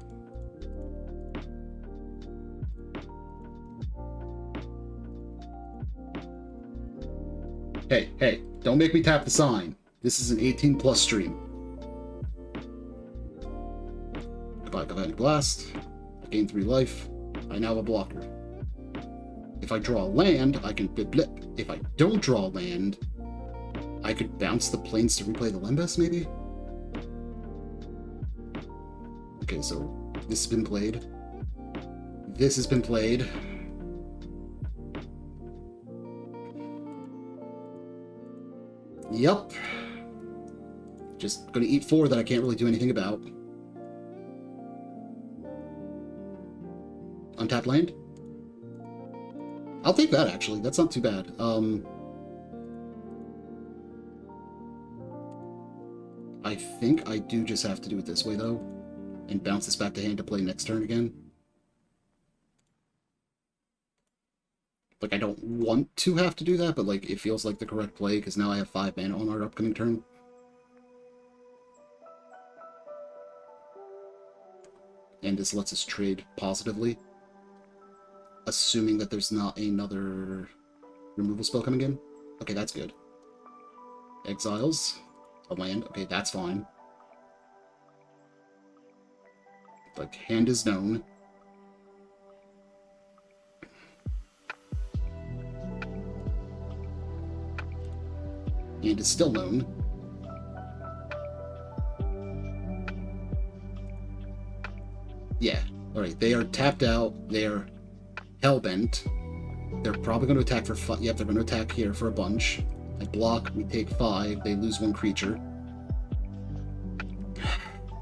Hey, don't make me tap the sign. This is an 18+ stream. Goodbye, Galvanic Blast. I gain 3 life. I now have a blocker. If I draw a land, I can blip. If I don't draw a land, I could bounce the planes to replay the Limbus, maybe? Okay, so this has been played. This has been played. Yup. Just gonna eat 4 that I can't really do anything about. Untapped land? I'll take that, actually. That's not too bad. I think I do just have to do it this way, though. And bounce this back to hand to play next turn again. Like, I don't want to have to do that, but, like, it feels like the correct play, because now I have 5 mana on our upcoming turn. And this lets us trade positively. Assuming that there's not another removal spell coming in. Okay, that's good. Exiles. A land. Okay, that's fine. Like, hand is known. Hand is still known. Yeah. Alright, they are tapped out. They are hellbent. They're probably going to attack for 5. Yep, they're going to attack here for a bunch. I block, we take 5. They lose 1 creature.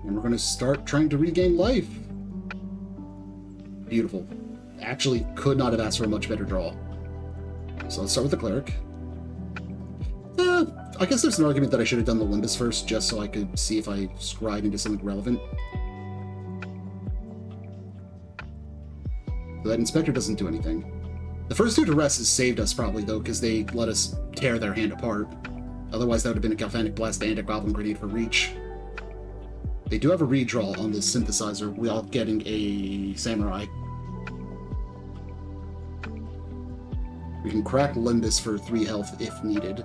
And we're going to start trying to regain life. Beautiful. Actually, could not have asked for a much better draw. So let's start with the Cleric. I guess there's an argument that I should have done the Limbus first, just so I could see if I scried into something relevant. So that Inspector doesn't do anything. The first 2 Duresses saved us, probably, though, because they let us tear their hand apart. Otherwise, that would have been a Galvanic Blast and a Goblin Grenade for reach. They do have a redraw on this Synthesizer, while getting a Samurai. We can crack Limbus for 3 health if needed.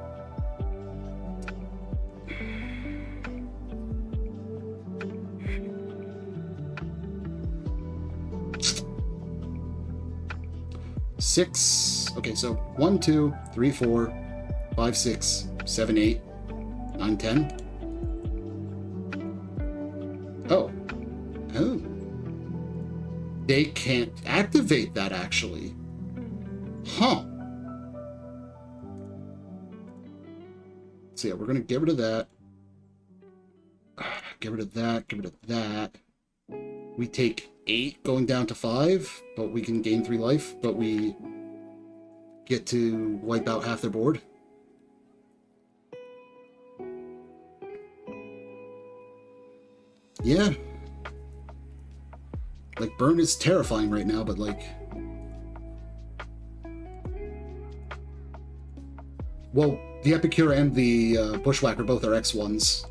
Six. Okay, so 1, 2, 3, 4, 5, 6, 7, 8, 9, 10. Oh. Oh. They can't activate that, actually. Huh. So yeah, we're gonna get rid of that. Get rid of that, get rid of that. We take 8 going down to 5, but we can gain 3 life, but we get to wipe out half their board. Yeah. Like, burn is terrifying right now, but like... Well, the Epicure and the Bushwhacker both are X1s.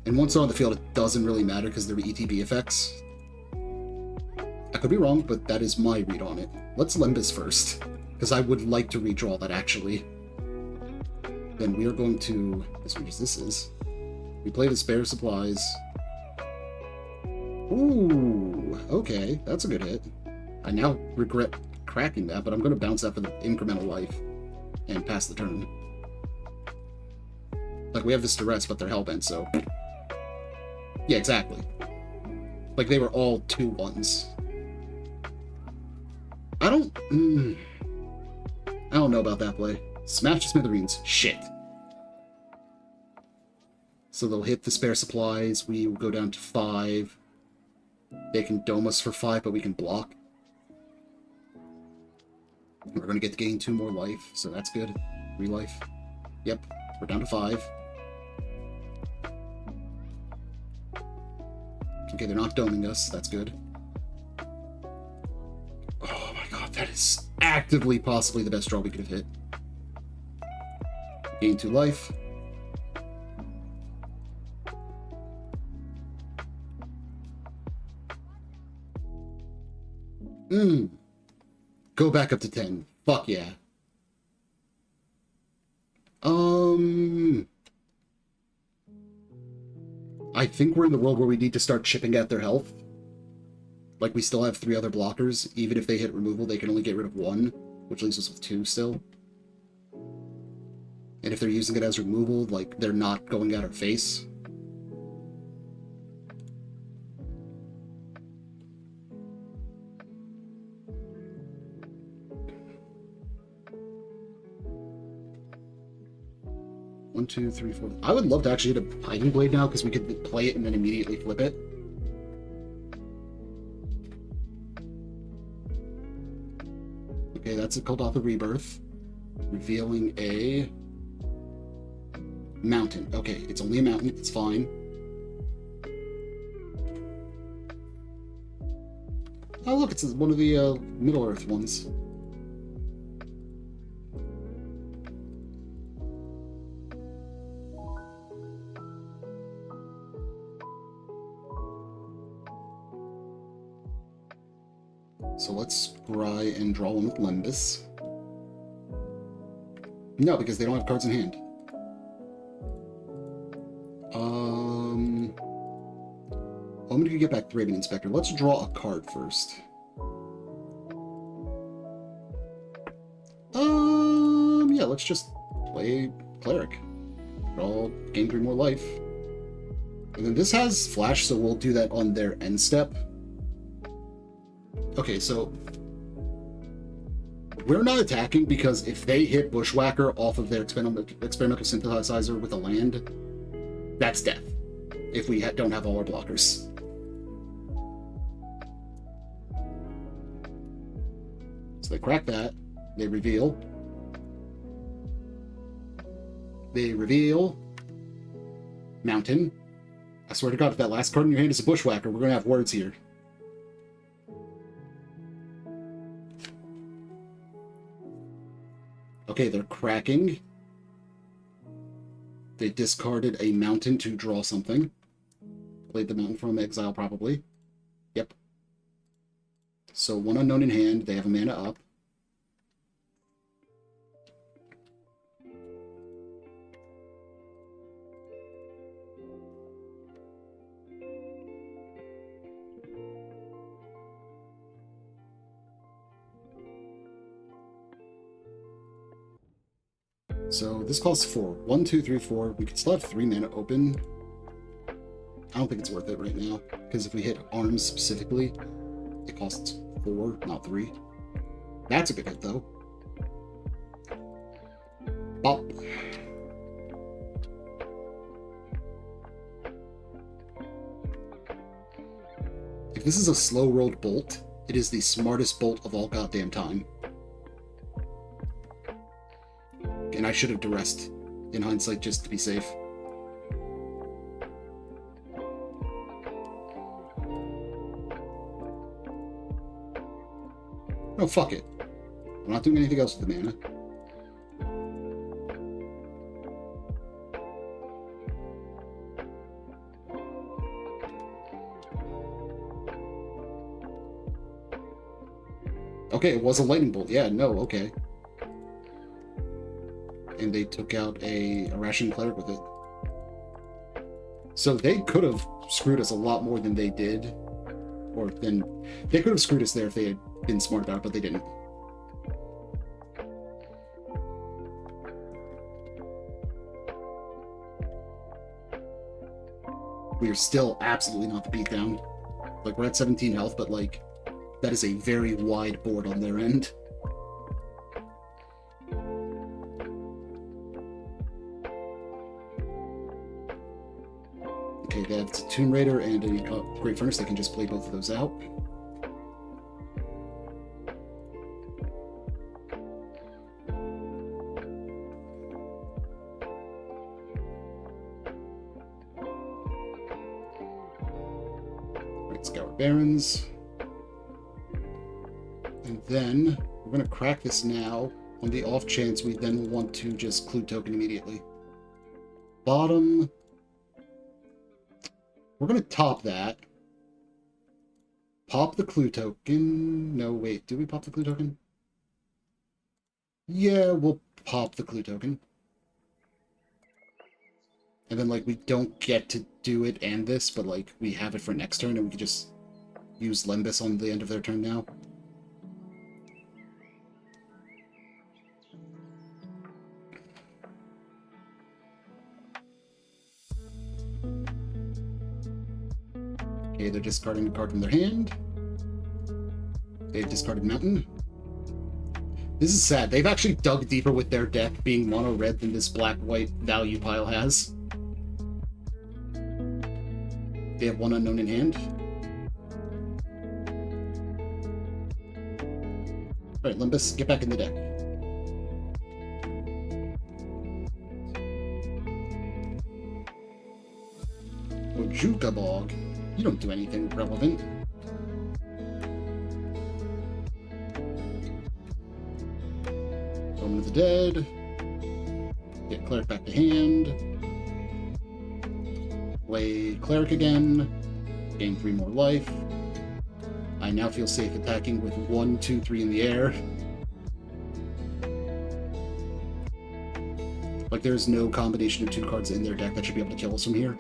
And once they're on the field, it doesn't really matter because they're ETB effects. I could be wrong, but that is my read on it. Let's Lembas first, because I would like to redraw that, actually. Then we are going to... as much as this is... we play the Spare Supplies. Ooh, okay, that's a good hit. I now regret cracking that, but I'm going to bounce that for the incremental life and pass the turn. Like, we have this duress, but they're hellbent, so... yeah, exactly. Like, they were all 2-1s. I don't know about that play. Smash the Smithereens. Shit. So they'll hit the Spare Supplies. We will go down to 5. They can dome us for 5, but we can block. We're going to get to gain 2 more life, so that's good. 3 life. Yep, we're down to 5. Okay, they're not doming us. That's good. Oh my god, that is actively possibly the best draw we could have hit. Gain 2 life. Go back up to 10. Fuck yeah. I think we're in the world where we need to start chipping at their health. Like, we still have 3 other blockers. Even if they hit removal, they can only get rid of 1, which leaves us with 2 still. And if they're using it as removal, like, they're not going at our face. One, 2, 3, 4. I would love to actually hit a Hiding Blade now, because we could play it and then immediately flip it. Okay, that's a Cult Author Rebirth. Revealing a... mountain. Okay, it's only a mountain. It's fine. Oh, look, it's one of the Middle-earth ones. So let's scry and draw one with Lembas. No, because they don't have cards in hand. I'm going to get back to Raven Inspector. Let's draw a card first. Yeah, let's just play Cleric. Draw, gain 3 more life. And then this has Flash, so we'll do that on their end step. Okay, so we're not attacking because if they hit Bushwhacker off of their experimental synthesizer with a land, that's death. If we don't have all our blockers. So they crack that. They reveal. They reveal Mountain. I swear to God, if that last card in your hand is a Bushwhacker, we're going to have words here. Okay, they're cracking. They discarded a mountain to draw something. Played the mountain from exile, probably. Yep. So, 1 unknown in hand. They have a mana up. So this costs 4. 1, 2, 3, 4. We could still have 3 mana open. I don't think it's worth it right now, because if we hit arms specifically, it costs 4, not 3. That's a good hit, though. Bop. If this is a slow-rolled bolt, it is the smartest bolt of all goddamn time. And I should have duressed in hindsight just to be safe. No, fuck it. I'm not doing anything else with the mana. Okay, it was a lightning bolt. Yeah, no, okay. And they took out a Russian cleric with it. So they could have screwed us a lot more than they did. Or then they could have screwed us there if they had been smart about it, but they didn't. We are still absolutely not the beatdown. Like, we're at 17 health, but like, that is a very wide board on their end. Okay, they have a Tomb Raider and a Great Furnace. They can just play both of those out. Right, Scour Barons. And then we're going to crack this now on the off chance we then want to just Clue Token immediately. Bottom. We're going to top that. Pop the Clue Token. No, wait. Do we pop the Clue Token? Yeah, we'll pop the Clue Token. And then, like, we don't get to do it and this, but, like, we have it for next turn, and we can just use Lembas on the end of their turn now. Okay, they're discarding a card from their hand. They've discarded Mountain. This is sad. They've actually dug deeper with their deck, being mono-red, than this black-white value pile has. They have one unknown in hand. Alright, Limbus, get back in the deck. Ojuka Bog. You don't do anything relevant. Omen of the Dead. Get Cleric back to hand. Play Cleric again. Gain 3 more life. I now feel safe attacking with 1, 2, 3 in the air. Like, there's no combination of 2 cards in their deck that should be able to kill us from here.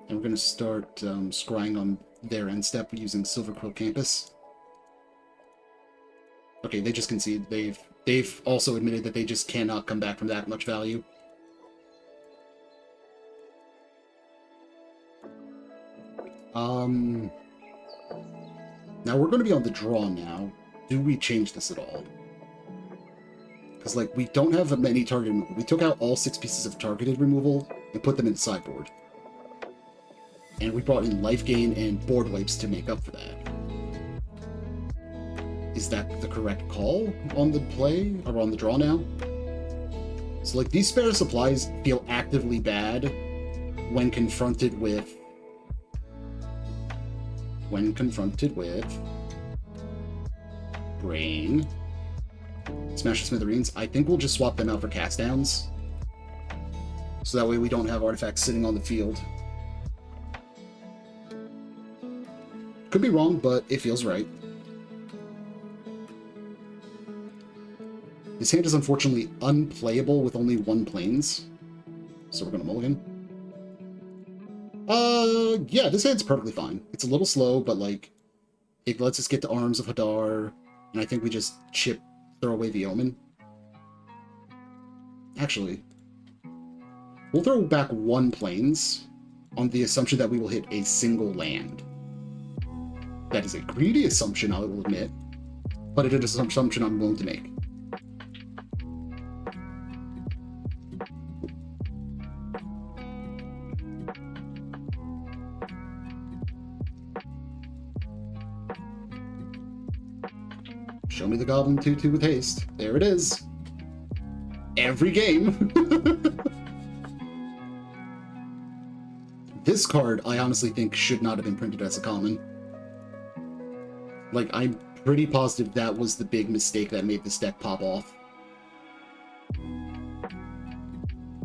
And we're going to start scrying on their end step using Silver Quill Campus. Okay, they just concede. They've also admitted that they just cannot come back from that much value. Now we're going to be on the draw now. Do we change this at all? Because, like, we don't have many target removal. We took out all 6 pieces of targeted removal and put them in the sideboard. And we brought in life gain and board wipes to make up for that. Is that the correct call on the play, or on the draw now? So, like, these spare supplies feel actively bad when confronted with... Brain. Smash the Smithereens. I think we'll just swap them out for cast downs. So that way we don't have artifacts sitting on the field. Could be wrong, but it feels right. This hand is unfortunately unplayable with only 1 planes. So we're gonna mulligan. Yeah, this hand's perfectly fine. It's a little slow, but, like, it lets us get to Arms of Hadar, and I think we just throw away the Omen. Actually, we'll throw back 1 planes on the assumption that we will hit a single land. That is a greedy assumption, I will admit, but it is an assumption I'm willing to make. Show me the Goblin 2/2 with haste. There it is. Every game. This card, I honestly think, should not have been printed as a common. Like, I'm pretty positive that was the big mistake that made this deck pop off.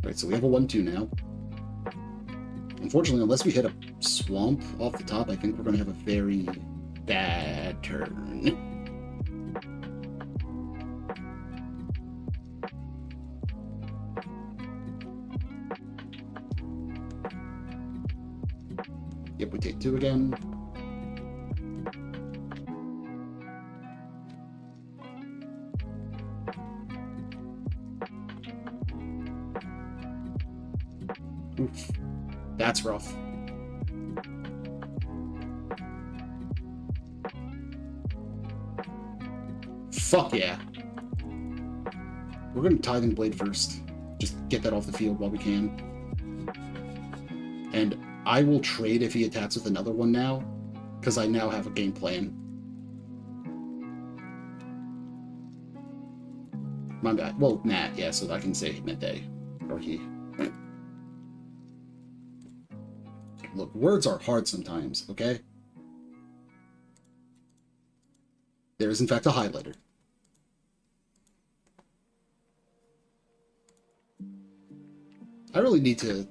Right, so we have a 1-2 now. Unfortunately, unless we hit a swamp off the top, I think we're going to have a very bad turn. Yep, we take 2 again. Oof. That's rough. Fuck yeah. We're gonna Tithing Blade first. Just get that off the field while we can. And I will trade if he attacks with another one now, because I now have a game plan. My bad. Well, Matt, yeah, so I can say midday. Or he. Right. Look, words are hard sometimes, okay? There is, in fact, a highlighter. I really need to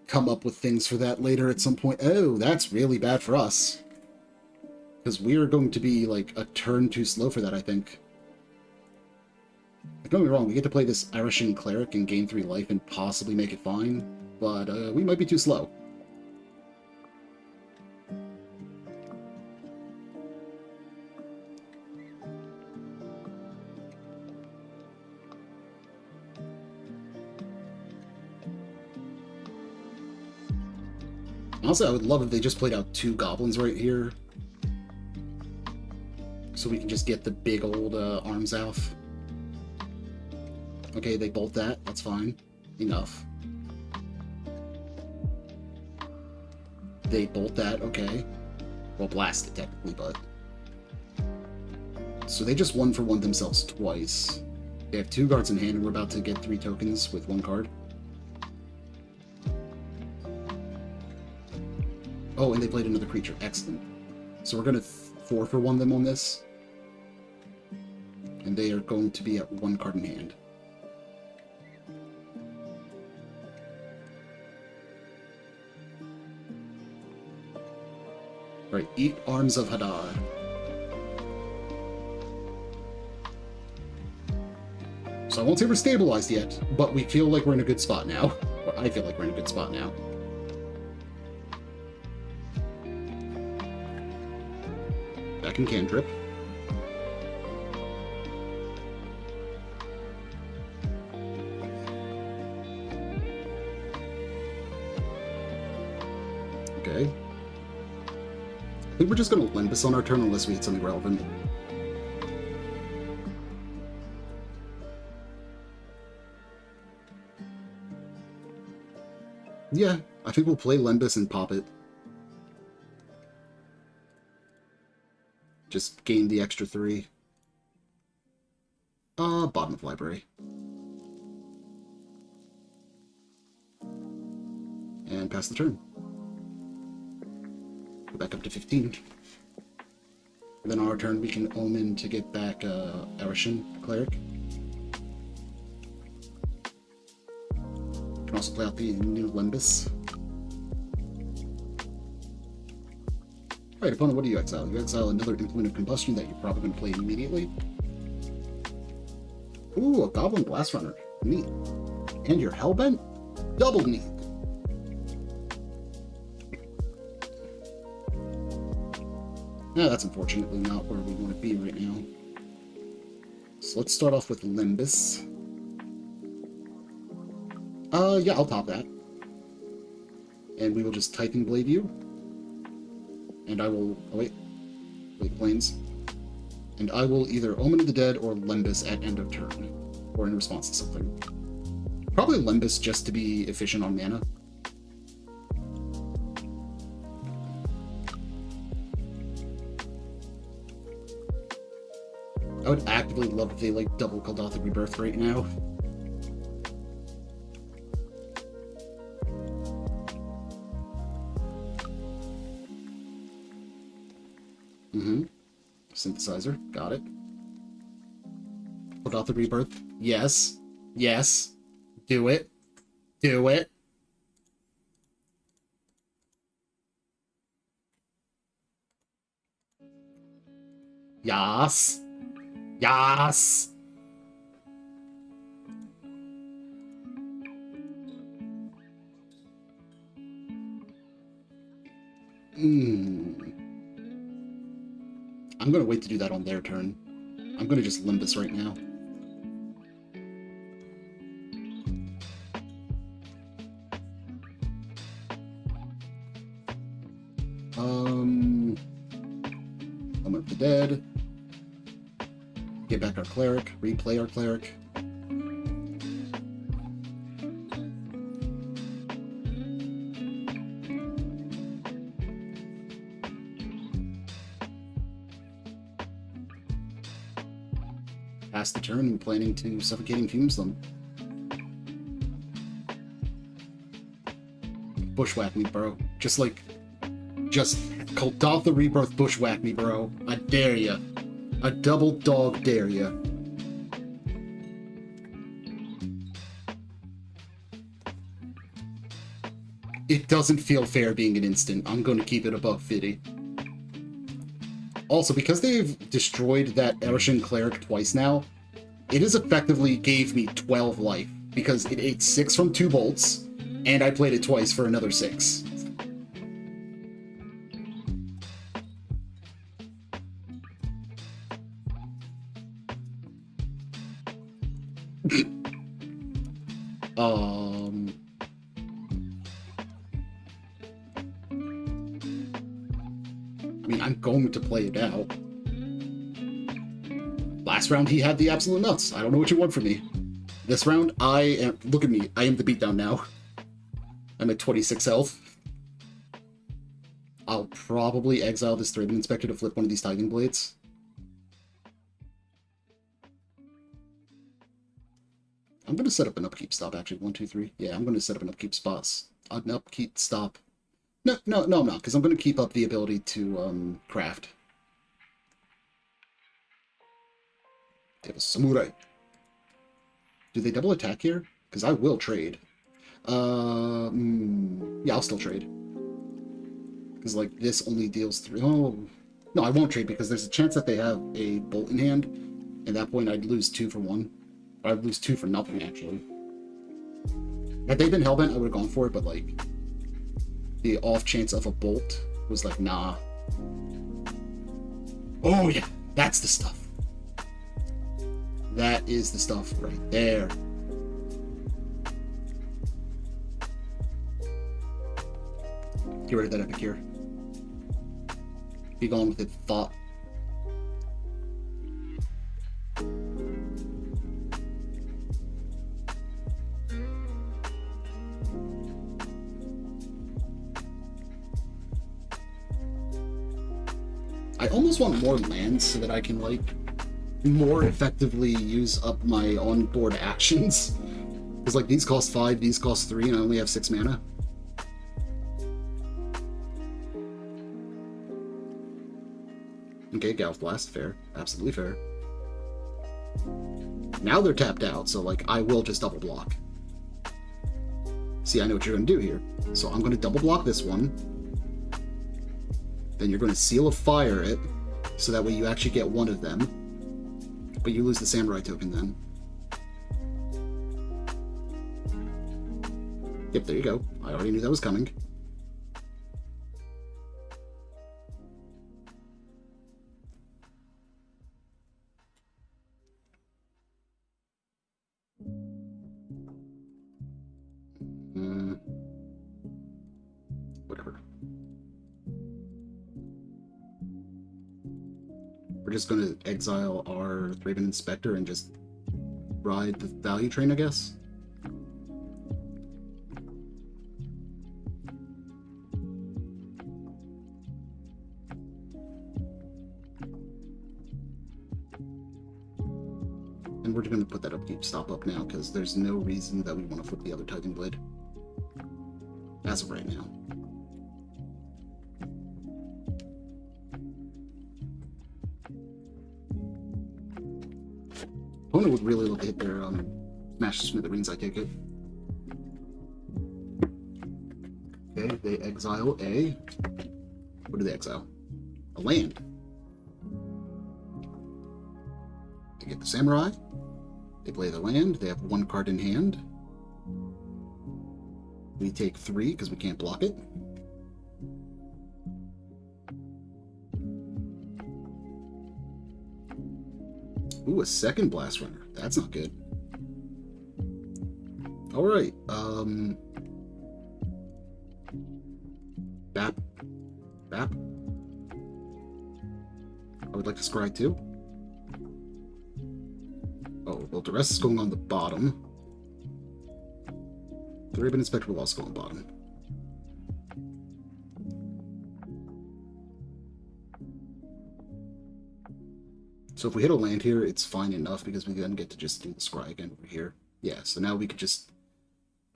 come up with things for that later at some point. Oh, that's really bad for us. Because we are going to be, like, a turn too slow for that, I think. Don't get me wrong, we get to play this Arishan Cleric and gain 3 life and possibly make it fine, but we might be too slow. Honestly, I would love if they just played out 2 goblins right here. So we can just get the big old arms off. Okay, they bolt that. That's fine. Enough. They bolt that. Okay. Well, blast it, technically, but... So they just 1-for-1 themselves twice. They have 2 guards in hand, and we're about to get 3 tokens with 1 card. Oh, and they played another creature. Excellent. So we're going to 4-for-1 them on this. And they are going to be at 1 card in hand. Right, eat Arms of Hadar. So I won't say we're stabilized yet, but we feel like we're in a good spot now. Or I feel like we're in a good spot now. Back in Cantrip. Okay. I think we're just going to Limbus on our turn unless we hit something relevant. Yeah, I think we'll play Limbus and pop it. Just gain the extra 3. Bottom of library. And pass the turn. Go back up to 15. And then on our turn, we can Omen to get back Arishan Cleric. Can also play out the new Limbus. Alright, opponent, what do you exile? You exile another Implement of Combustion that you're probably going to play immediately. Ooh, a Goblin Blast Runner. Neat. And your Hellbent? Double neat. Yeah, that's unfortunately not where we want to be right now. So let's start off with Limbus. Yeah, I'll top that. And we will just Tithing Blade you. And I will... Oh, wait. Wait, Plains. And I will either Omen of the Dead or Limbus at end of turn. Or in response to something. Probably Limbus just to be efficient on mana. I would actively love if they, like, double Kuldotha Rebirth right now. Synthesizer. Got it. Put out the rebirth. Yes. Yes. Do it. Do it. Yas. Yas. I'm gonna wait to do that on their turn. I'm gonna just Limbus right now. Moment of the Dead. Get back our Cleric. Replay our Cleric. Pass the turn and planning to Suffocating Fumes them. Bushwhack me, bro. Just Kuldotha Rebirth bushwhack me, bro. I dare ya. I double dog dare ya. It doesn't feel fair being an instant. I'm going to keep it above 50. Also, because they've destroyed that Erishan Cleric twice now, it has effectively gave me 12 life, because it ate 6 from 2 bolts, and I played it twice for another 6. I mean, I'm going to play it out. Last round, he had the absolute nuts. I don't know what you want from me. This round, I am... Look at me. I am the beatdown now. I'm at 26 health. I'll probably exile this Thraben Inspector to flip one of these Tithing Blades. I'm going to set up an upkeep stop, actually. 1, 2, 3. Yeah, I'm going to set up an upkeep spots. An upkeep stop. No, I'm not, because I'm going to keep up the ability to craft. They have a Samurai. Do they double attack here? Because I will trade. Yeah, I'll still trade. Because, like, this only deals 3... Oh, no, I won't trade, because there's a chance that they have a bolt in hand. At that point, I'd lose 2 for 1. Or I'd lose 2 for nothing, actually. Had they been Hellbent, I would have gone for it, but, like... The off chance of a bolt was like, nah. Oh, yeah. That's the stuff. That is the stuff right there. Get rid of that epic here. Be gone with it, thought. I almost want more lands so that I can, like, more effectively use up my on-board actions. Because, like, these cost 5, these cost 3, and I only have 6 mana. Okay, Gauss Blast, fair. Absolutely fair. Now they're tapped out, so, like, I will just double block. See, I know what you're going to do here. So I'm going to double block this one. Then you're going to Seal of Fire it, so that way you actually get one of them. But you lose the Samurai token then. Yep, there you go. I already knew that was coming. Whatever. We're just going to exile our Thraben Inspector and just ride the value train, I guess. And we're going to put that upkeep stop up now, because there's no reason that we want to flip the other Tithing Blade. As of right now. Opponent would really love to hit their smash smithereens, I take it. Okay, they exile a... What do they exile? A land. They get the samurai. They play the land. They have 1 card in hand. We take 3 because we can't block it. Ooh, a second Blast Runner. That's not good. Alright, Bap. Bap. I would like to scry too. Oh, well, the rest is going on the bottom. The Raven Inspector will also go on the bottom. So if we hit a land here, it's fine enough because we then get to just do the scry again over here. Yeah, so now we could just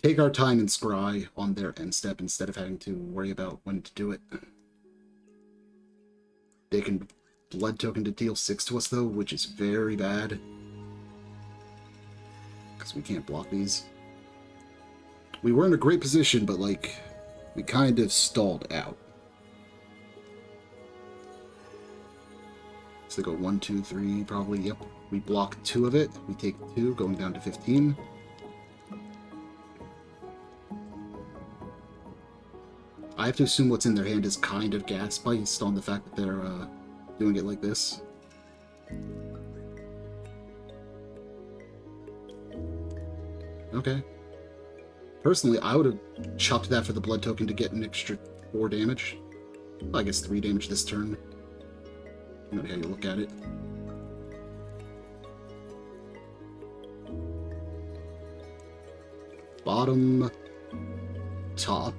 take our time and scry on their end step instead of having to worry about when to do it. They can blood token to deal 6 to us though, which is very bad. Because we can't block these. We were in a great position, but like, we kind of stalled out. So they go 1, 2, 3, probably, yep. We block 2 of it. We take 2, going down to 15. I have to assume what's in their hand is kind of gas based on the fact that they're doing it like this. Okay. Personally, I would have chopped that for the blood token to get an extra 4 damage. Well, I guess 3 damage this turn. No matter how you look at it. Bottom, top.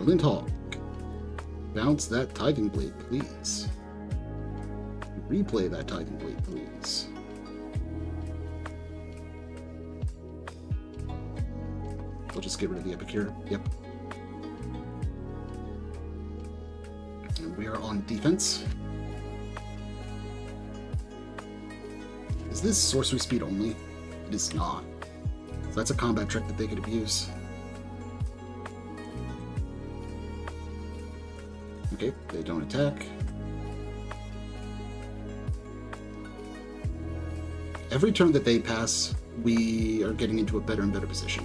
Lindhawk. Bounce that Tithing Blade, please. Replay that Tithing Blade, please. We'll just get rid of the Epic here. Yep. And we are on defense. Is this sorcery speed only? It is not. So that's a combat trick that they could abuse. Okay, they don't attack. Every turn that they pass, we are getting into a better and better position.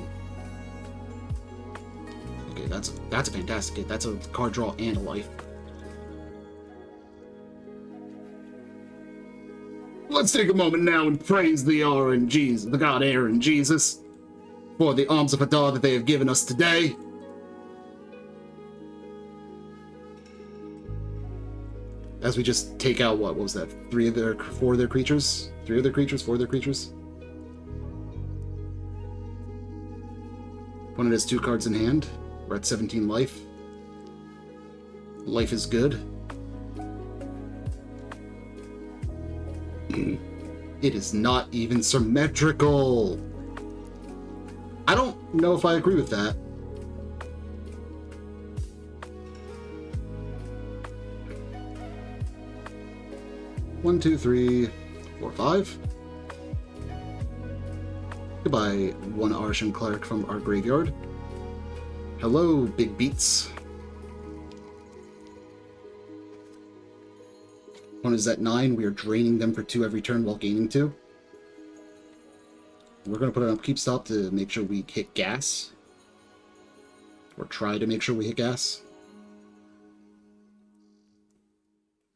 Okay, that's a fantastic hit. That's a card draw and a life. Let's take a moment now and praise the RNGs, the god Aaron Jesus, for the arms of Hadar that they have given us today. As we just take out, what was that? 4 of their creatures? 4 of their creatures? Opponent has 2 cards in hand. We're at 17 life. Life is good. It is not even symmetrical. I don't know if I agree with that. One, 2, 3, 4, 5. Goodbye, 1 Arshan Cleric from our graveyard. Hello, Big Beats. One is at 9. We are draining them for 2 every turn while gaining 2. We're going to put an upkeep stop to make sure we hit gas. Or try to make sure we hit gas.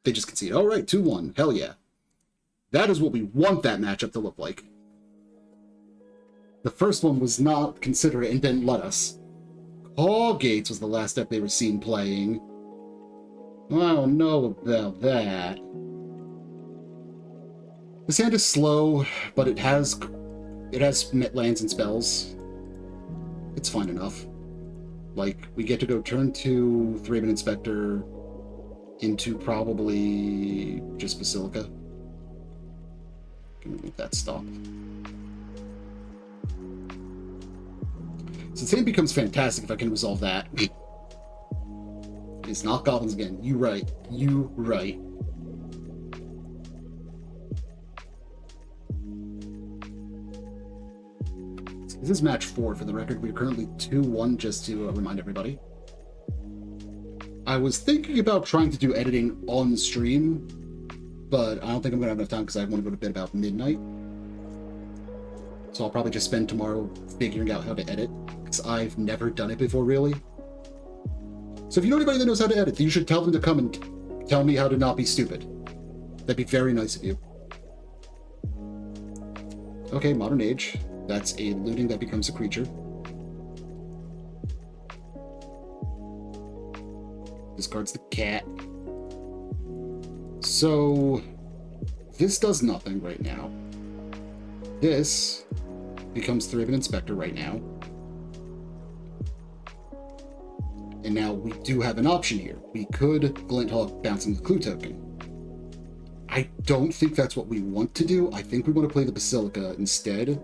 They just concede. All right, 2-1. Hell yeah. That is what we want that matchup to look like. The first one was not considerate and didn't let us. Call Gates was the last deck they were seen playing. I don't know about that. This hand is slow, but it has lands and spells. It's fine enough. Like, we get to go turn 2, Thraben Inspector, into probably just Basilica. Can we make that stop? So the same becomes fantastic if I can resolve that. It's not goblins again. You right. You right. This is match 4 for the record. We're currently 2-1, just to remind everybody. I was thinking about trying to do editing on stream, but I don't think I'm going to have enough time because I want to go to bed about midnight. So I'll probably just spend tomorrow figuring out how to edit, because I've never done it before, really. So if you know anybody that knows how to edit, you should tell them to come and tell me how to not be stupid. That'd be very nice of you. Okay, Modern Age. That's a looting that becomes a creature. Discards the cat. So this does nothing right now. This becomes Thraben Inspector right now. And now we do have an option here. We could Glinthawk bouncing the clue token. I don't think that's what we want to do. I think we want to play the Basilica instead,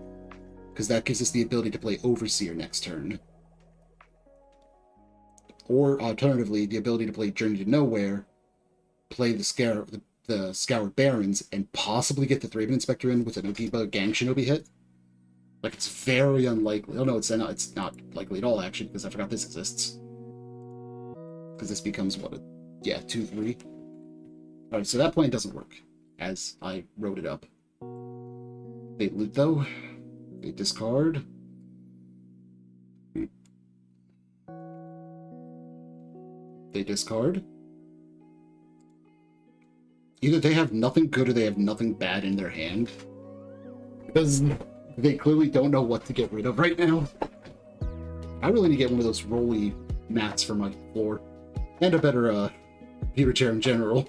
because that gives us the ability to play Overseer next turn. Or, alternatively, the ability to play Journey to Nowhere, play the Scoured Barrens, and possibly get the Thraben Inspector in with an Ogiba Gang Shinobi hit. Like, it's very unlikely. Oh no, it's not likely at all, actually, because I forgot this exists. Because this becomes, what, yeah, 2-3. Alright, so that plan doesn't work, as I wrote it up. They loot, though. They discard. They discard. Either they have nothing good or they have nothing bad in their hand. Because they clearly don't know what to get rid of right now. I really need to get one of those rolly mats for my floor. And a better computer chair in general.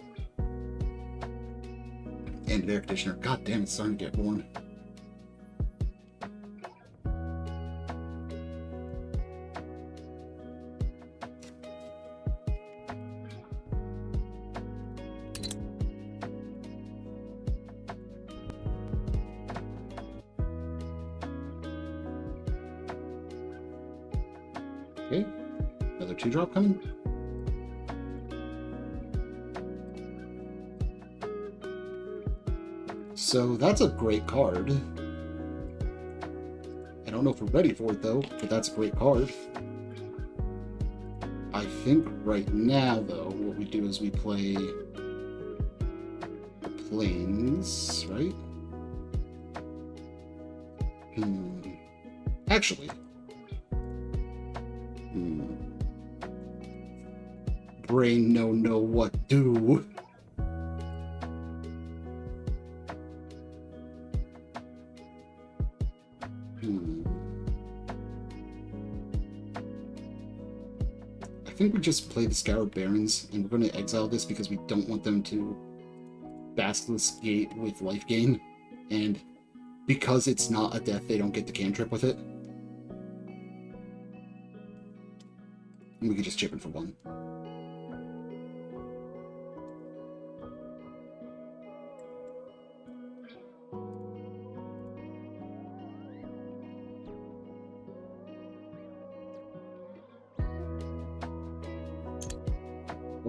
And an air conditioner. God damn, it's starting to get warm. Okay, another 2-drop coming. So that's a great card. I don't know if we're ready for it though, but that's a great card. I think right now though, what we do is we play the Plains, right? Actually. Brain no know what do. I think we just play the Scoured Barrens, and we're going to exile this because we don't want them to Basilisk Gate with life gain, and because it's not a death, they don't get the cantrip with it. And we can just chip in for 1.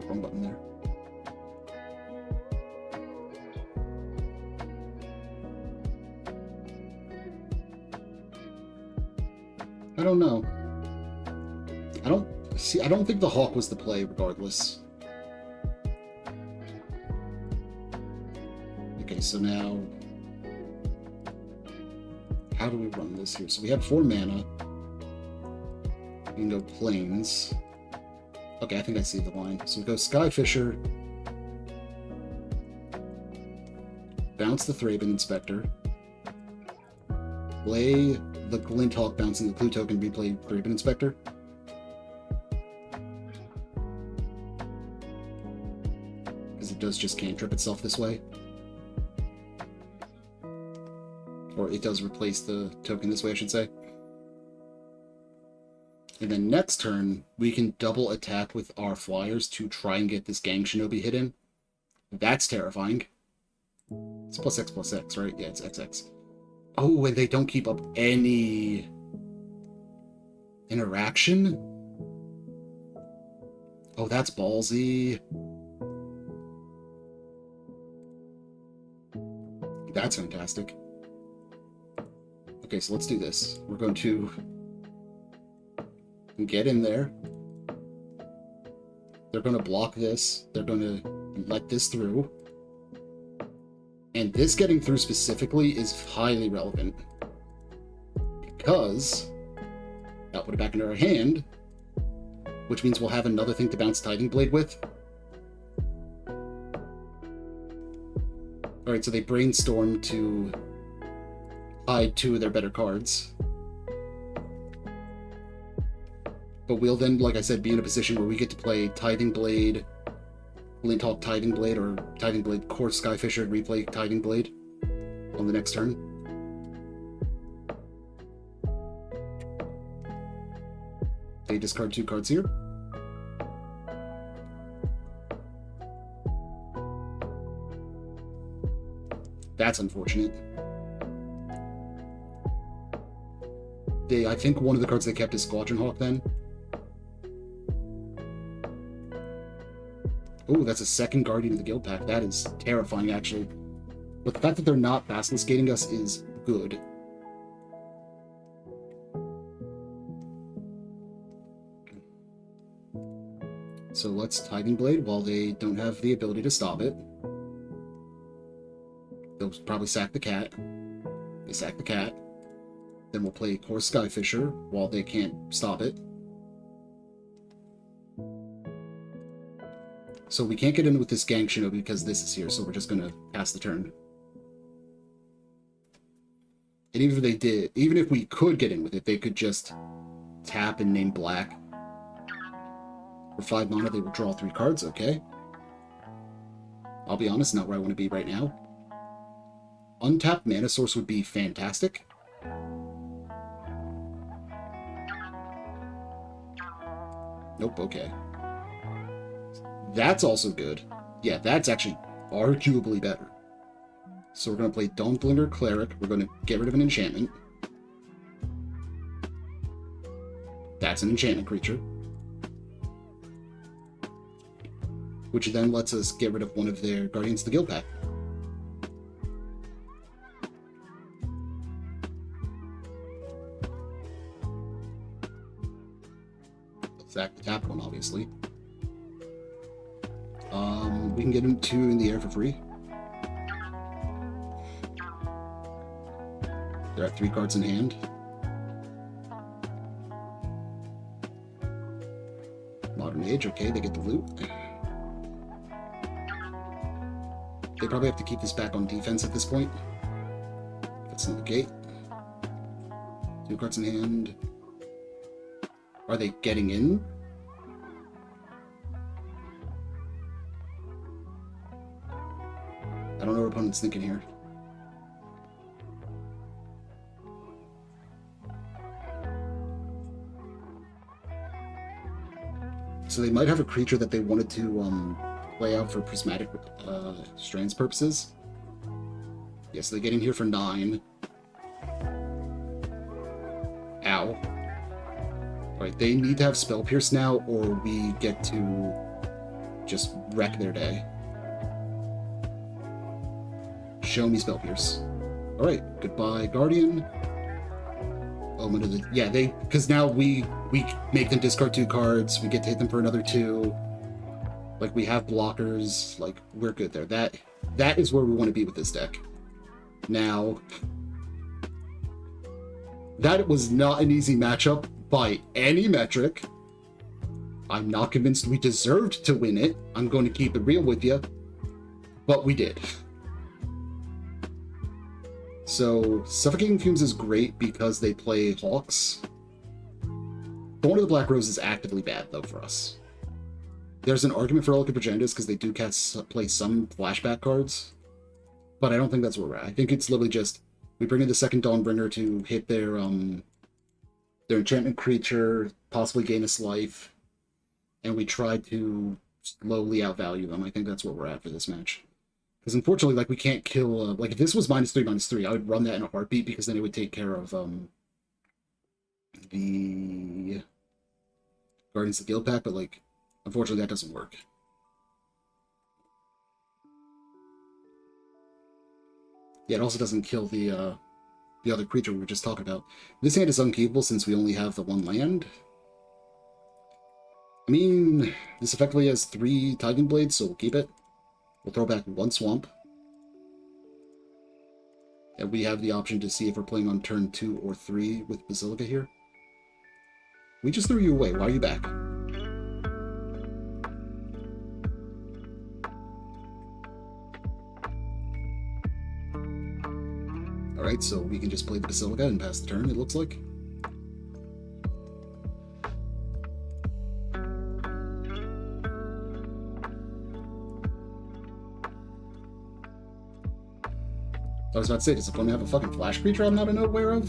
Wrong button there. I don't know. I don't think the Hawk was the play regardless. Okay, so now how do we run this here? So we have 4 mana. We can go Plains. Okay, I think I see the line. So we go Skyfisher, bounce the Thraben Inspector, play the Glinthawk bouncing the clue token, replay Thraben Inspector. Because it does just cantrip itself this way. Or it does replace the token this way, I should say. And then next turn, we can double attack with our flyers to try and get this Gang Shinobi hit in. That's terrifying. It's plus X, right? Yeah, it's XX. Oh, and they don't keep up any interaction? Oh, that's ballsy. That's fantastic. Okay, so let's do this. We're going to get in there. They're going to block this. They're going to let this through. And this getting through specifically is highly relevant. Because that put it back into our hand, which means we'll have another thing to bounce Titan Blade with. Alright, so they brainstorm to hide two of their better cards. But we'll then, like I said, be in a position where we get to play Tithing Blade, Lintalk Tithing Blade, or Tithing Blade Core Skyfisher and replay Tithing Blade on the next turn. They discard 2 cards here. That's unfortunate. I think one of the cards they kept is Squadron Hawk then. Oh, that's a second Guardian of the Guild Pack. That is terrifying, actually. But the fact that they're not Basiliskating us is good. So let's Tithing Blade while they don't have the ability to stop it. They'll probably sack the cat. They sack the cat. Then we'll play Core Skyfisher while they can't stop it. So we can't get in with this Gang Shinobi because this is here, so we're just gonna pass the turn. And even if they did, even if we could get in with it, they could just tap and name black. For 5 mana, they will draw 3 cards, okay. I'll be honest, not where I want to be right now. Untapped mana source would be fantastic. Nope, okay. That's also good. Yeah, that's actually arguably better. So we're going to play Dawnblinger Cleric. We're going to get rid of an enchantment. That's an enchantment creature. Which then lets us get rid of one of their Guardians of the Guild Pack. Sack the tap one, obviously. We can get him 2 in the air for free. They're at 3 cards in hand. Modern Age, okay, they get the loot. They probably have to keep this back on defense at this point. That's not the gate. 2 cards in hand. Are they getting in? I don't know what opponent's thinking here. So they might have a creature that they wanted to play out for prismatic strands purposes. Yes, they get in here for 9. Ow. Alright, they need to have Spell Pierce now, or we get to just wreck their day. Show me Spell Pierce. Alright, goodbye, Guardian. Omen of the... Yeah, because now we make them discard 2 cards, we get to hit them for another 2. Like, we have blockers, like, we're good there. That is where we want to be with this deck. Now, that was not an easy matchup by any metric. I'm not convinced we deserved to win it. I'm going to keep it real with you. But we did. So, Suffocating Fumes is great because they play Hawks. Thorn of the Black Rose is actively bad, though, for us. There's an argument for Relic of Progenitors because they do play some flashback cards. But I don't think that's where we're at. I think it's literally just, we bring in the second Dawnbringer to hit their enchantment creature, possibly gain us life, and we try to slowly outvalue them. I think that's where we're at for this match. Because unfortunately, like, we can't kill, like, if this was -3/-3, I would run that in a heartbeat, because then it would take care of, the Guardians of the Guild pack, but, like, unfortunately that doesn't work. Yeah, it also doesn't kill the other creature we were just talking about. This hand is unkeepable since we only have the one land. I mean, this effectively has 3 Tithing Blades, so we'll keep it. We'll throw back 1 Swamp. And we have the option to see if we're playing on turn 2 or 3 with Basilica here. We just threw you away. Why are you back? Alright, so we can just play the Basilica and pass the turn, it looks like. I was about to say, does the opponent have a fucking flash creature I'm not aware of?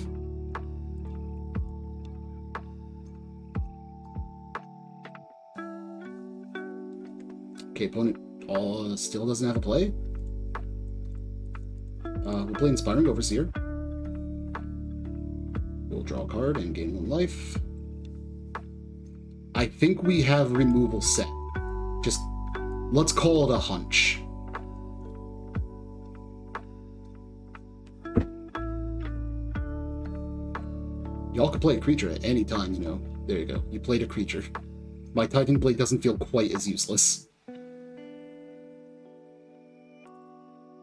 Okay, opponent still doesn't have a play. We'll play Inspiring Overseer. We'll draw a card and gain 1 life. I think we have removal set. Just, let's call it a hunch. Y'all could play a creature at any time, you know. There you go. You played a creature. My Tithing Blade doesn't feel quite as useless.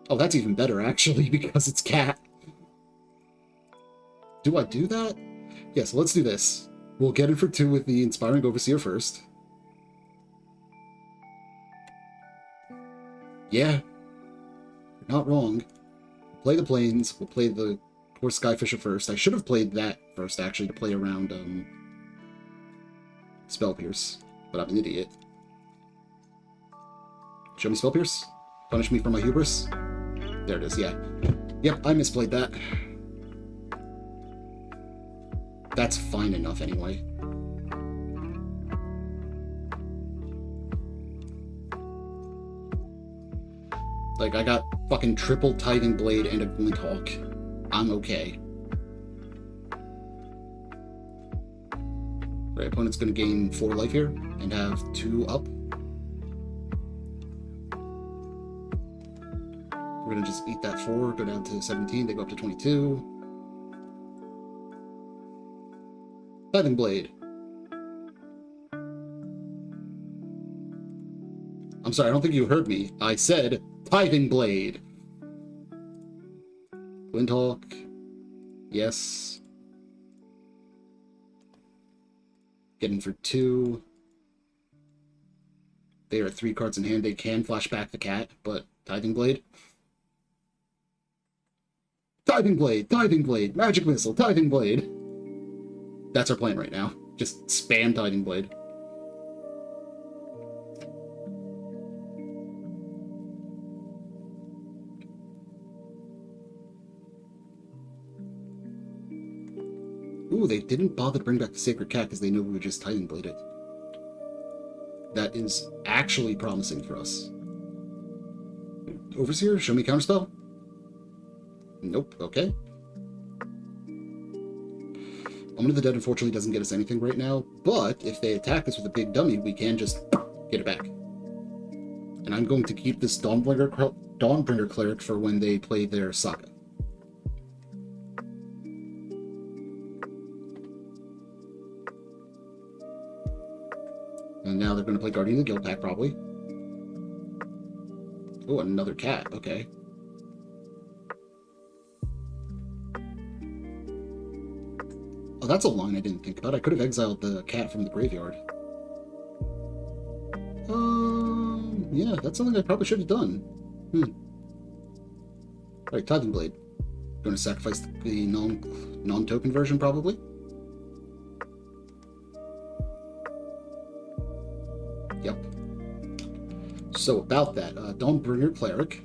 Oh, that's even better, actually, because it's cat. Do I do that? Yeah, so let's do this. We'll get in for 2 with the Inspiring Overseer first. Yeah. You're not wrong. We'll play the Plains. We'll play the poor Skyfisher first. I should have played that first, actually, to play around Spell Pierce. But I'm an idiot. Show me Spell Pierce. Punish me for my hubris. There it is, yeah. Yep, I misplayed that. That's fine enough, anyway. Like, I got fucking triple Tithing Blade and a Glinthawk. I'm okay. Right, opponent's gonna gain 4 life here, and have 2 up. We're gonna just eat that 4, go down to 17, they go up to 22. Tithing Blade. I'm sorry, I don't think you heard me. I said Tithing Blade. Glinthawk. Yes. Getting for 2. They are 3 cards in hand. They can flash back the cat, but Tithing Blade. Tithing Blade, Tithing Blade, Magic Missile, Tithing Blade. That's our plan right now. Just spam Tithing Blade. Ooh, they didn't bother to bring back the Sacred Cat because they knew we would just Tithing Blade it. That is actually promising for us. Overseer, show me Counterspell. Nope, okay. Omen of the Dead unfortunately doesn't get us anything right now, but if they attack us with a big dummy, we can just get it back. And I'm going to keep this Dawnbringer Cleric for when they play their Saga. And now they're going to play Guardian of the Guild pack, probably. Oh, another cat, okay. Oh, that's a line I didn't think about. I could have exiled the cat from the graveyard. Yeah, that's something I probably should have done. Alright, Tithing Blade. Going to sacrifice the non-token version, probably. Yep. So, about that, Dawnbringer Cleric.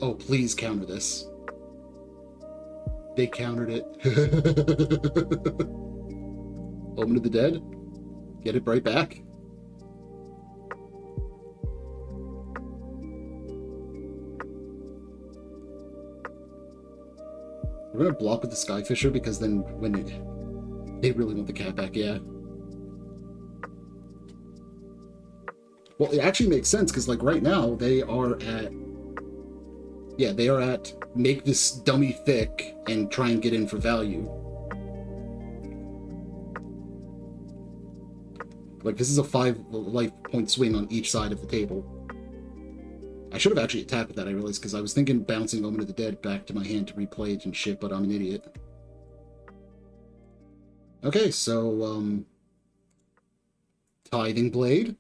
Oh, please counter this. They countered it. Omen of the Dead. Get it right back. We're gonna block with the Skyfisher because then when they really want the cat back, yeah. Well, it actually makes sense because, like, right now they are at, yeah, they are at make this dummy thick and try and get in for value. Like, this is a 5 life point swing on each side of the table. I should have actually attacked with that, I realized, because I was thinking bouncing Omen of the Dead back to my hand to replay it and shit, but I'm an idiot. Okay, so, Tithing Blade.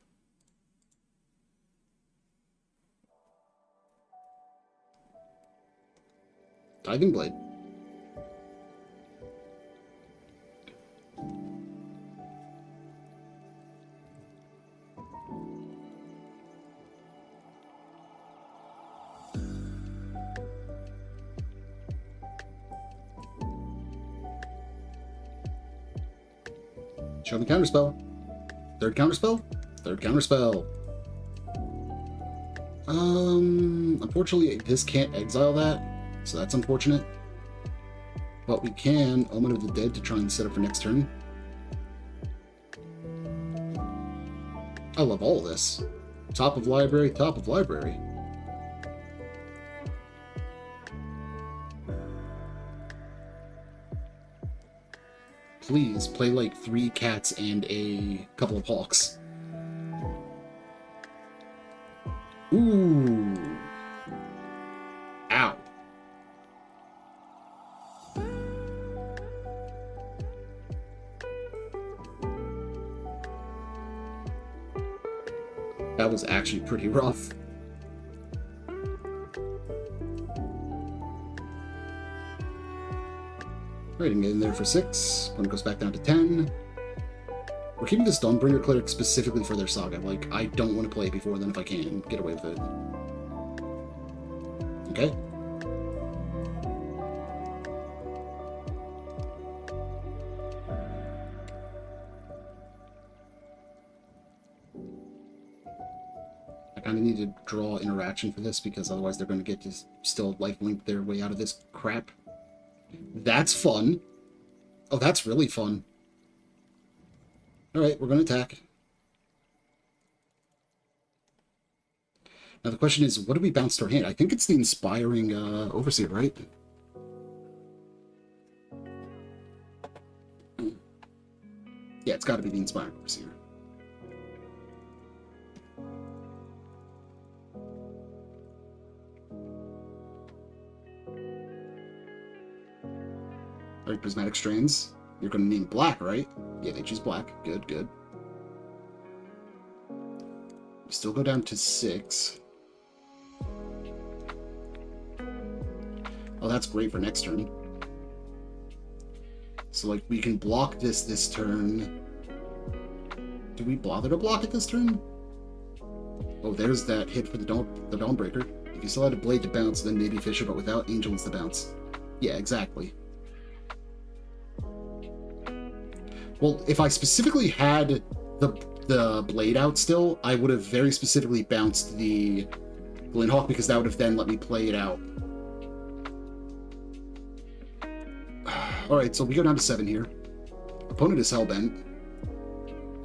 Tithing Blade. Show me counterspell. Third counterspell? Third counterspell. Unfortunately, this can't exile that, so that's unfortunate. But we can Omen of the Dead to try and set up for next turn. I love all this. Top of library, top of library. Please play like 3 cats and a couple of hawks. Ooh. Ow. That was actually pretty rough. Alright, I'm getting there for 6. One goes back down to 10. We're keeping this Dawnbringer Cleric specifically for their saga. Like, I don't want to play it before then if I can. Get away with it. Okay. I kind of need to draw interaction for this because otherwise they're going to get to still lifelink their way out of this crap. That's fun. Oh, that's really fun. Alright, we're going to attack. Now the question is, what do we bounce to our hand? I think it's the Inspiring Overseer, right? Yeah, it's got to be the Inspiring Overseer. Alright, Prismatic Strains. You're going to need black, right? Yeah, they choose black. Good, good. We still go down to 6. Oh, that's great for next turn. So, like, we can block this turn. Do we bother to block it this turn? Oh, there's that hit for the Dawnbreaker. If you still had a Blade to bounce, then maybe Fisher, but without Angels to bounce. Yeah, exactly. Well, if I specifically had the Blade out still, I would have very specifically bounced the Glynhawk because that would have then let me play it out. Alright, so we go down to 7 here. Opponent is Hellbent.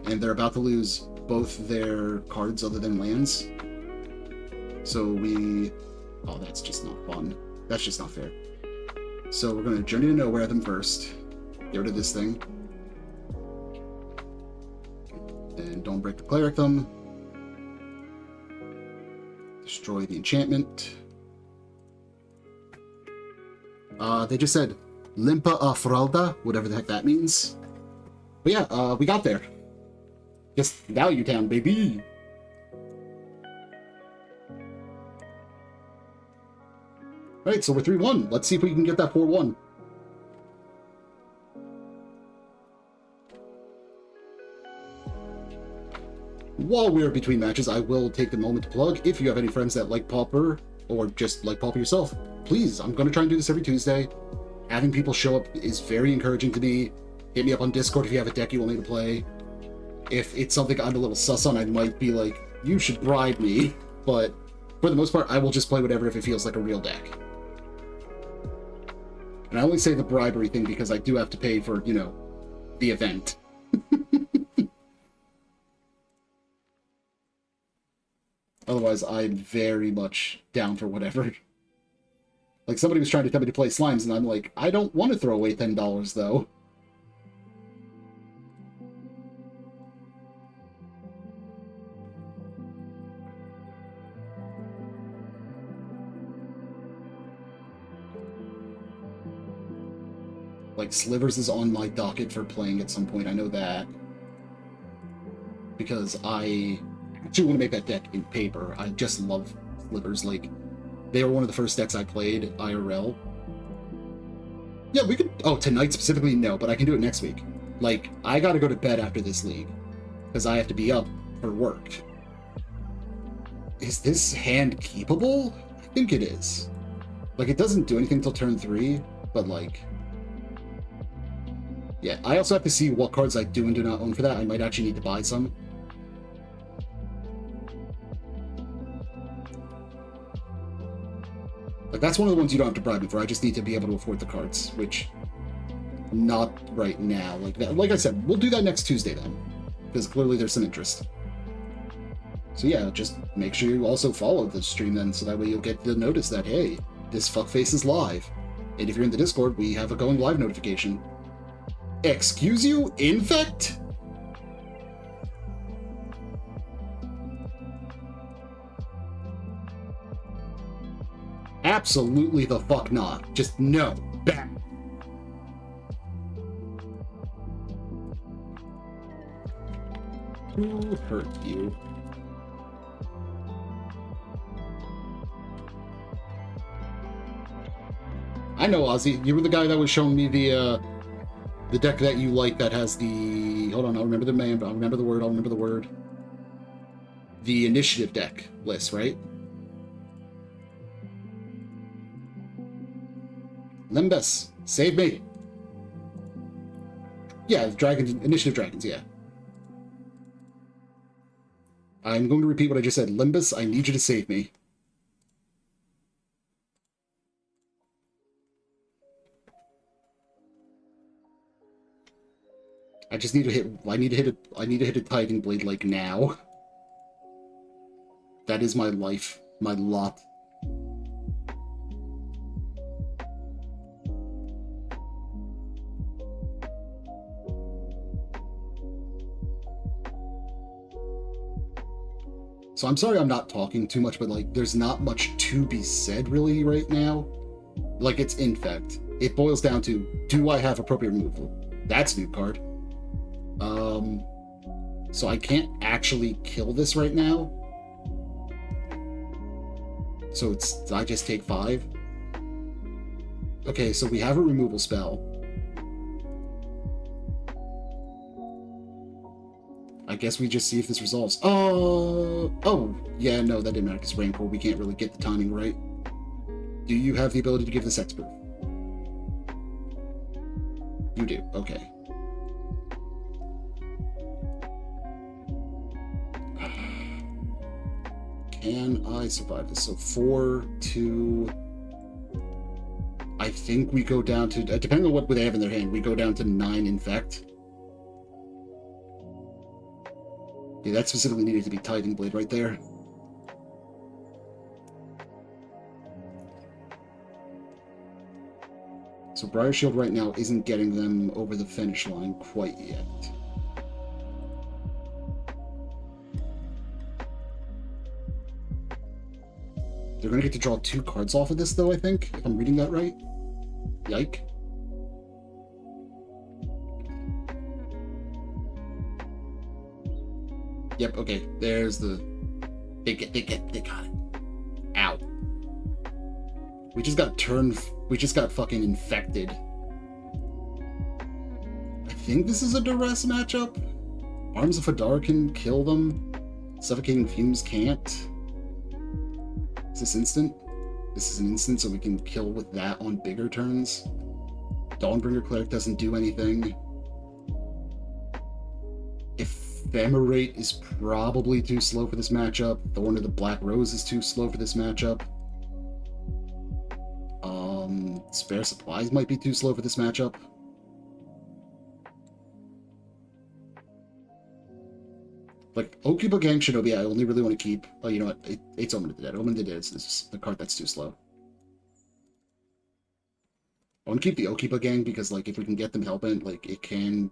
And they're about to lose both their cards other than lands. So we... Oh, that's just not fun. That's just not fair. So we're going to Journey to Nowhere them first. Get rid of this thing. Then don't break the Cleric them. Destroy the enchantment. They just said Limpa a Fralda, whatever the heck that means. But yeah, we got there. Just Value Town, baby! Alright, so we're 3-1. Let's see if we can get that 4-1. While we're between matches, I will take the moment to plug. If you have any friends that like Pauper, or just like Pauper yourself, please, I'm going to try and do this every Tuesday. Having people show up is very encouraging to me. Hit me up on Discord if you have a deck you want me to play. If it's something I'm a little sus on, I might be like, you should bribe me. But for the most part, I will just play whatever if it feels like a real deck. And I only say the bribery thing because I do have to pay for, you know, the event. Otherwise, I'm very much down for whatever. Like, somebody was trying to tell me to play Slimes, and I'm like, I don't want to throw away $10, though. Like, Slivers is on my docket for playing at some point, I know that. Because I actually want to make that deck in paper. I just love Slivers, like... They were one of the first decks I played, IRL. Yeah, we could... Oh, tonight specifically? No, but I can do it next week. Like, I gotta go to bed after this league. Because I have to be up for work. Is this hand keepable? I think it is. Like, it doesn't do anything until turn 3, but, like... Yeah, I also have to see what cards I do and do not own for that. I might actually need to buy some. Like, that's one of the ones you don't have to bribe me for. I just need to be able to afford the cards, which... Not right now. Like I said, we'll do that next Tuesday then. Because clearly there's some interest. So yeah, just make sure you also follow the stream then, so that way you'll get the notice that, hey, this fuckface is live. And if you're in the Discord, we have a going live notification. Excuse you, Infect? Absolutely the fuck not. Just no. Bam. Who hurt you? I know, Ozzy. You were the guy that was showing me the deck that you like that has the... Hold on, I'll remember the name, I'll remember the word. The initiative deck list, right? Limbus, save me. Yeah, dragons, initiative dragons, yeah. I'm going to repeat what I just said. Limbus, I need you to save me. I just need to hit... I need to hit a Titan Blade, like, now. That is my life. My lot. So I'm sorry I'm not talking too much, but, like, there's not much to be said, really, right now. Like, it's Infect. It boils down to, do I have appropriate removal? That's a new card. So I can't actually kill this right now. So I just take 5. Okay, so we have a removal spell. I guess we just see if this resolves. Oh, yeah, no, that didn't matter because Rainpool, we can't really get the timing right. Do you have the ability to give this Hexproof? You do, okay. Can I survive this? So 4, 2... I think we go down to... Depending on what they have in their hand, we go down to 9 Infect. Yeah, that specifically needed to be Titan Blade right there. So Briar Shield right now isn't getting them over the finish line quite yet. They're going to get to draw 2 cards off of this, though, I think, if I'm reading that right. Yike. Yep, okay, there's the... They got it. Ow. We just got fucking infected. I think this is a duress matchup. Arms of Hadar can kill them. Suffocating Fumes can't. Is this instant? This is an instant, so we can kill with that on bigger turns. Dawnbringer Cleric doesn't do anything. Ephemerate is probably too slow for this matchup. Thorn of the Black Rose is too slow for this matchup. Spare supplies might be too slow for this matchup. Like, Okiba Gang Shinobi, I only really want to keep... Oh, you know what? It's Omen of the Dead. Omen of the Dead is the card that's too slow. I want to keep the Okiba Gang because, like, if we can get them helping, like, it can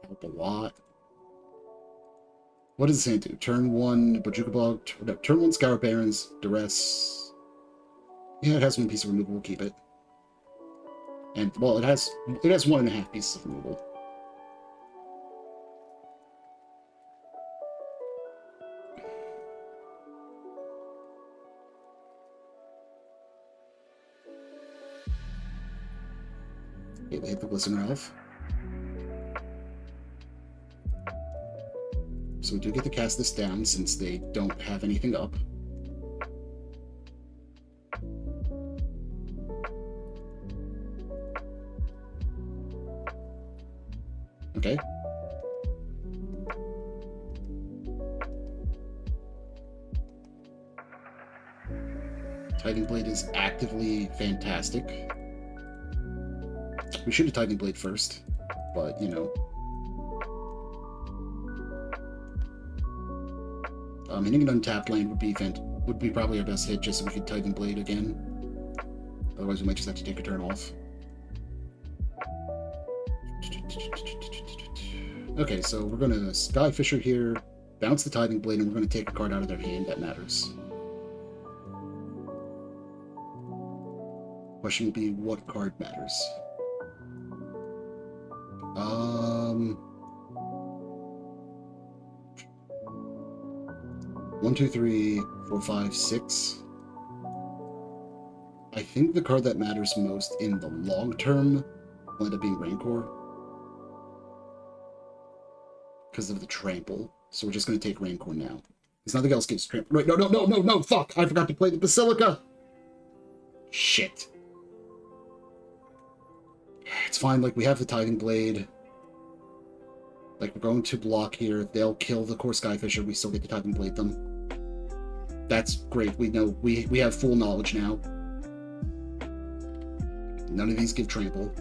help a lot. What does this hand do? Turn 1, Bajuka Bog... No, turn 1, Scour Barons, Duress... Yeah, it has one piece of removal. We'll keep it. And, well, it has 1.5 pieces of removal. Okay, they hit the Glistener Elf. So we do get to cast this down since they don't have anything up. Okay. Titan Blade is actively fantastic. We should have Titan Blade first, but, you know. Hitting an untapped land would be probably our best hit, just so we could Titan Blade again. Otherwise, we might just have to take a turn off. Okay, so we're going to Skyfisher here, bounce the Titan Blade, and we're going to take a card out of their hand that matters. Question will be, what card matters? 1, 2, 3, 4, 5, 6. I think the card that matters most in the long term will end up being Rancor. Because of the trample. So we're just going to take Rancor now. Because nothing else gives trample. Right, no, fuck! I forgot to play the Basilica! Shit. It's fine, like, we have the Titan Blade. Like, we're going to block here. They'll kill the core Skyfisher. We still get to Titan Blade them. That's great. We know. We have full knowledge now. None of these give trample.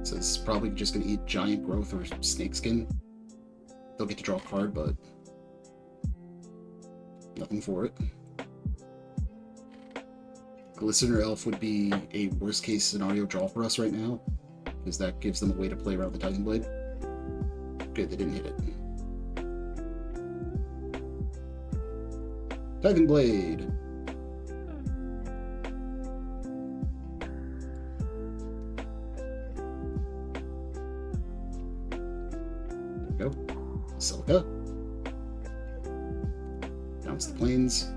So it's probably just going to eat Giant Growth or Snakeskin. They'll get to draw a card, but nothing for it. Glistener Elf would be a worst case scenario draw for us right now, because that gives them a way to play around the Titan Blade. Good, they didn't hit it. Titan Blade! There we go. Basilica. Bounce the plains.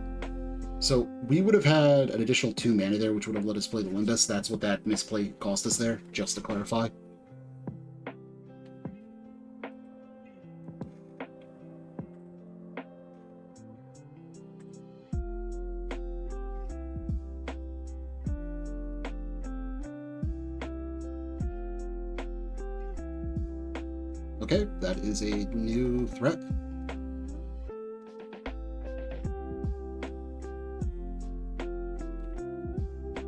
So we would have had an additional 2 mana there, which would have let us play the Limbus. That's what that misplay cost us there, just to clarify. Okay, that is a new threat.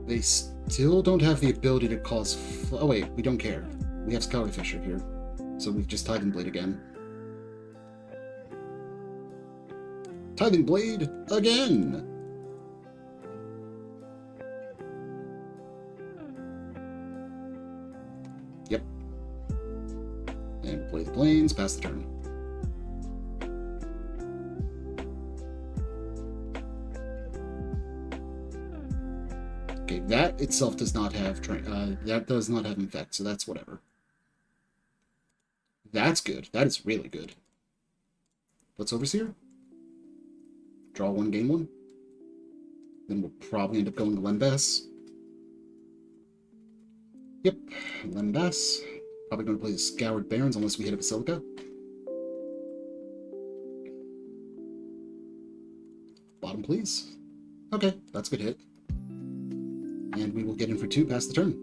They still don't have the ability to cause... Oh wait, we don't care. We have Skyfisher here. So we've just Titan Blade again. Titan Blade again! Yep. And play the plains, pass the turn. Okay, that itself does not have that does not have infect, so that's whatever. That's good. That is really good. Let's Overseer. Draw 1, gain 1. Then we'll probably end up going Lembas. Yep, Lembas. Probably going to play the Scoured Barons unless we hit a Basilica. Bottom, please. Okay, that's a good hit. And we will get in for 2, pass the turn.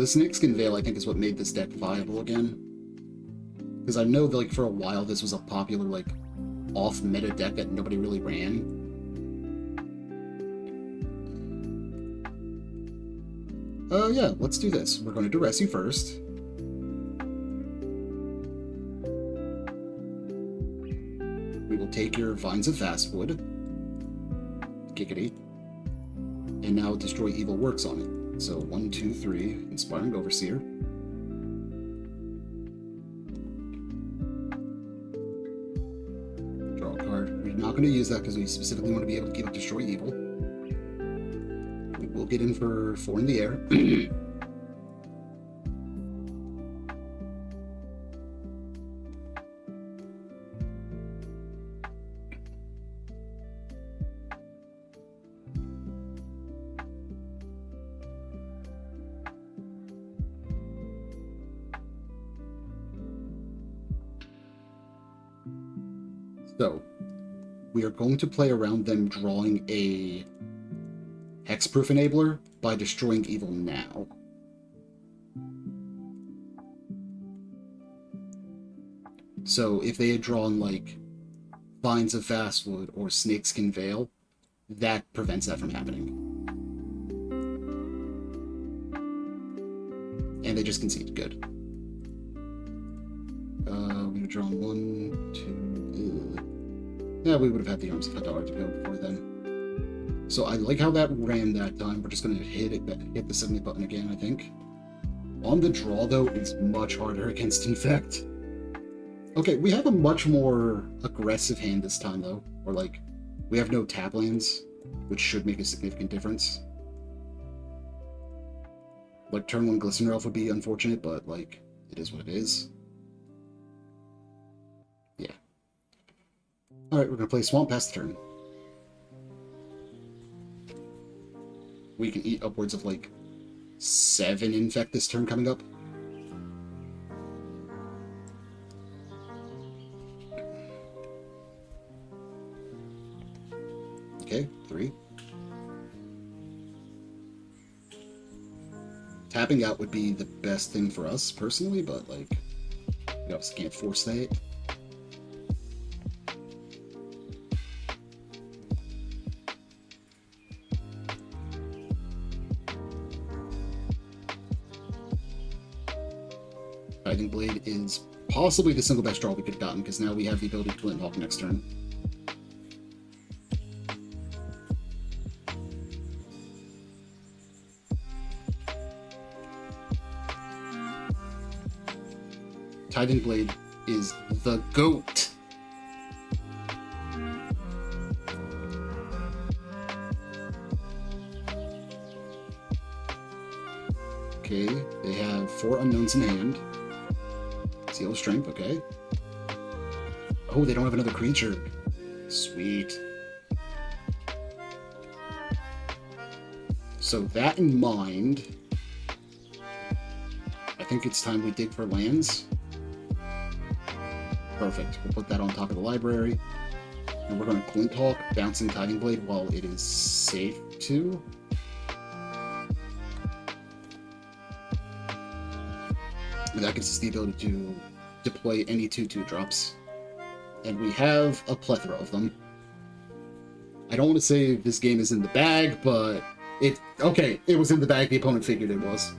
So the Snakeskin Veil, I think, is what made this deck viable again. Because I know that, like, for a while this was a popular, like, off-meta deck that nobody really ran. Yeah, let's do this. We're going to duress you first. We will take your Vines of Fastwood. Giggity. And now Destroy Evil works on it. So 1, 2, 3, Inspiring Overseer. Draw a card. We're not going to use that because we specifically want to be able to keep up Destroy Evil. We will get in for 4 in the air. So, we are going to play around them drawing a Hexproof Enabler by destroying evil now. So, if they had drawn, like, Vines of Fastwood or Snakeskin Veil, that prevents that from happening. And they just concede. Good. We would draw 1, 2... Yeah, we would have had the Arms of Hadar to go before then. So I like how that ran that time. We're just going to hit the submit button again, I think. On the draw, though, it's much harder against Infect. Okay, we have a much more aggressive hand this time, though. Or, like, we have no tap lands, which should make a significant difference. Like, turn 1 Glistener Elf would be unfortunate, but, like, it is what it is. Yeah. Alright, we're going to play Swamp Pass the turn. We can eat upwards of, like, 7 Infect this turn coming up. Okay, 3. Tapping out would be the best thing for us, personally, but, like, we obviously can't force that. Untitled Blade is possibly the single best draw we could have gotten, because now we have the ability to Glint Hawk next turn. Untitled Blade is the GOAT. Okay, they have 4 unknowns in hand. Seal of Strength, okay. Oh, they don't have another creature. Sweet. So that in mind, I think it's time we dig for lands. Perfect. We'll put that on top of the library. And we're going to Glint Hawk, bouncing Untitled Blade while it is safe to. And that gives us the ability to deploy any 2/2 drops. And we have a plethora of them. I don't want to say this game is in the bag, but it was in the bag. The opponent figured it was.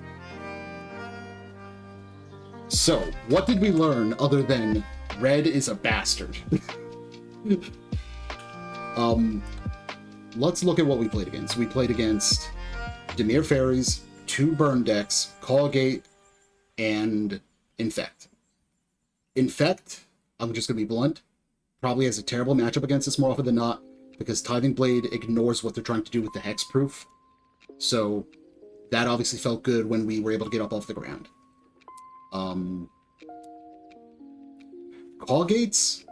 So, what did we learn other than red is a bastard? Let's look at what we played against. We played against Dimir Fairies, 2 burn decks, Callgate, and Infect. Infect, I'm just going to be blunt, probably has a terrible matchup against us more often than not, because Untitled Blade ignores what they're trying to do with the Hexproof. So, that obviously felt good when we were able to get up off the ground. Callgates,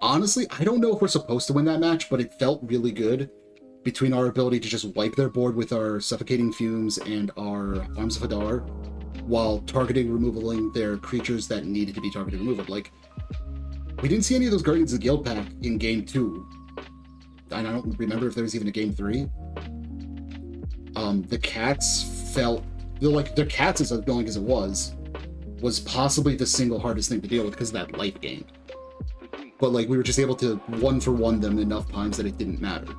honestly, I don't know if we're supposed to win that match, but it felt really good between our ability to just wipe their board with our Suffocating Fumes and our Arms of Hadar, while removing their creatures that needed to be targeted removal. Like, we didn't see any of those Guardians of the Guild pack in Game 2. And I don't remember if there was even a Game 3. The cats felt like, the cats, as annoying as it was possibly the single hardest thing to deal with because of that life gain. But, like, we were just able to one-for-one them enough times that it didn't matter.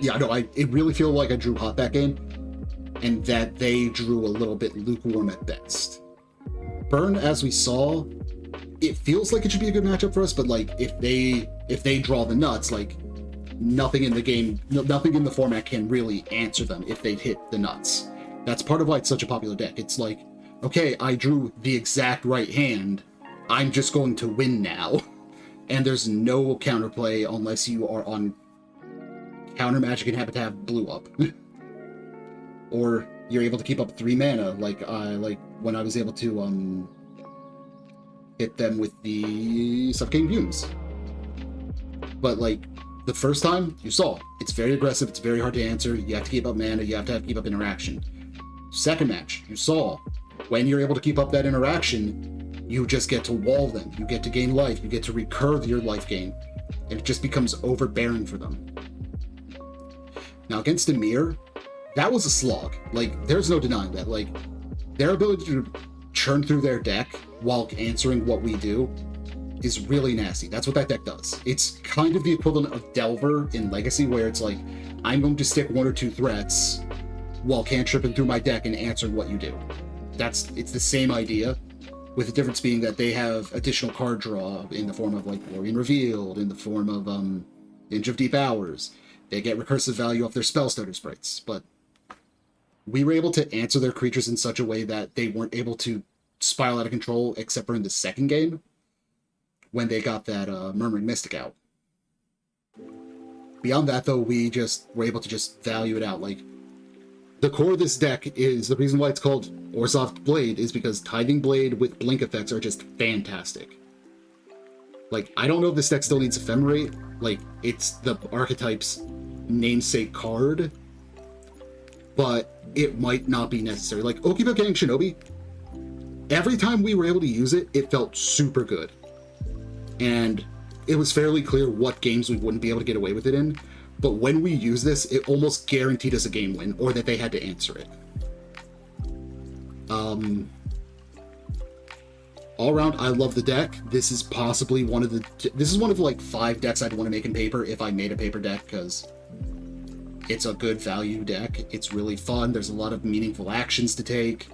Yeah, no, it really feel like I drew hot that game, and that they drew a little bit lukewarm at best. Burn, as we saw, it feels like it should be a good matchup for us, but, like, if they draw the nuts, like, nothing in the game, nothing in the format can really answer them if they hit the nuts. That's part of why it's such a popular deck. It's like, okay, I drew the exact right hand, I'm just going to win now. And there's no counterplay unless you are on counter magic and happen to have blue up. Or you're able to keep up 3 mana, like when I was able to hit them with the Suffocating Fumes. But, like, the first time, you saw, it's very aggressive, it's very hard to answer, you have to keep up mana, you have to keep up interaction. Second match, you saw, when you're able to keep up that interaction, you just get to wall them, you get to gain life, you get to recurve your life gain, and it just becomes overbearing for them. Now, against Emir, that was a slog. Like, there's no denying that. Like, their ability to churn through their deck while answering what we do is really nasty. That's what that deck does. It's kind of the equivalent of Delver in Legacy, where it's like, I'm going to stick 1 or 2 threats while cantripping through my deck and answering what you do. It's the same idea, with the difference being that they have additional card draw in the form of, like, Glorian Revealed, in the form of Inch of Deep Hours. They get recursive value off their spell starter sprites, but we were able to answer their creatures in such a way that they weren't able to spiral out of control, except for in the second game, when they got that Murmuring Mystic out. Beyond that, though, we just were able to just value it out. Like, the core of this deck is, the reason why it's called Orzhov Blade is because Tithing Blade with Blink effects are just fantastic. Like, I don't know if this deck still needs Ephemerate. Like, it's the archetype's namesake card, but it might not be necessary. Like, Okiba getting Shinobi, every time we were able to use it, it felt super good. And it was fairly clear what games we wouldn't be able to get away with it in. But when we used this, it almost guaranteed us a game win, or that they had to answer it. All around, I love the deck. This is possibly one of like 5 decks I'd want to make in paper if I made a paper deck, because it's a good value deck. It's really fun. There's a lot of meaningful actions to take.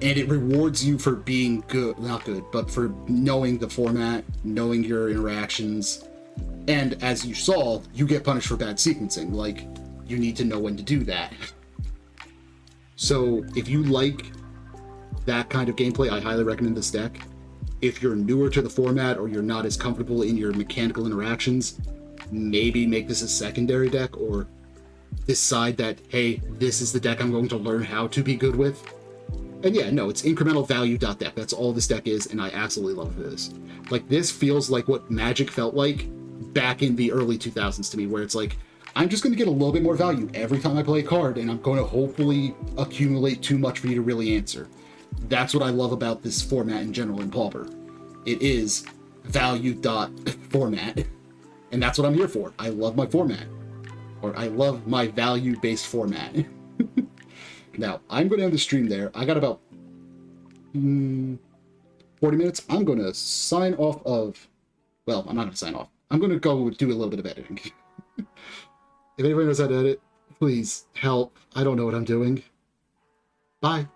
And it rewards you for being good, not good, but for knowing the format, knowing your interactions. And as you saw, you get punished for bad sequencing. Like, you need to know when to do that. So if you like that kind of gameplay, I highly recommend this deck. If you're newer to the format or you're not as comfortable in your mechanical interactions, maybe make this a secondary deck, or decide that, hey, this is the deck I'm going to learn how to be good with. And yeah, no, it's incremental value deck. That's all this deck is, and I absolutely love this. Like, this feels like what Magic felt like back in the early 2000s to me, where it's like, I'm just going to get a little bit more value every time I play a card, and I'm going to hopefully accumulate too much for you to really answer. That's what I love about this format in general in Pauper. It is value.format, and that's what I'm here for. I love my format, or I love my value-based format. Now, I'm going to end the stream there. I got about 40 minutes. I'm going to sign off of... Well, I'm not going to sign off. I'm going to go do a little bit of editing. If anybody knows how to edit, please help. I don't know what I'm doing. Bye.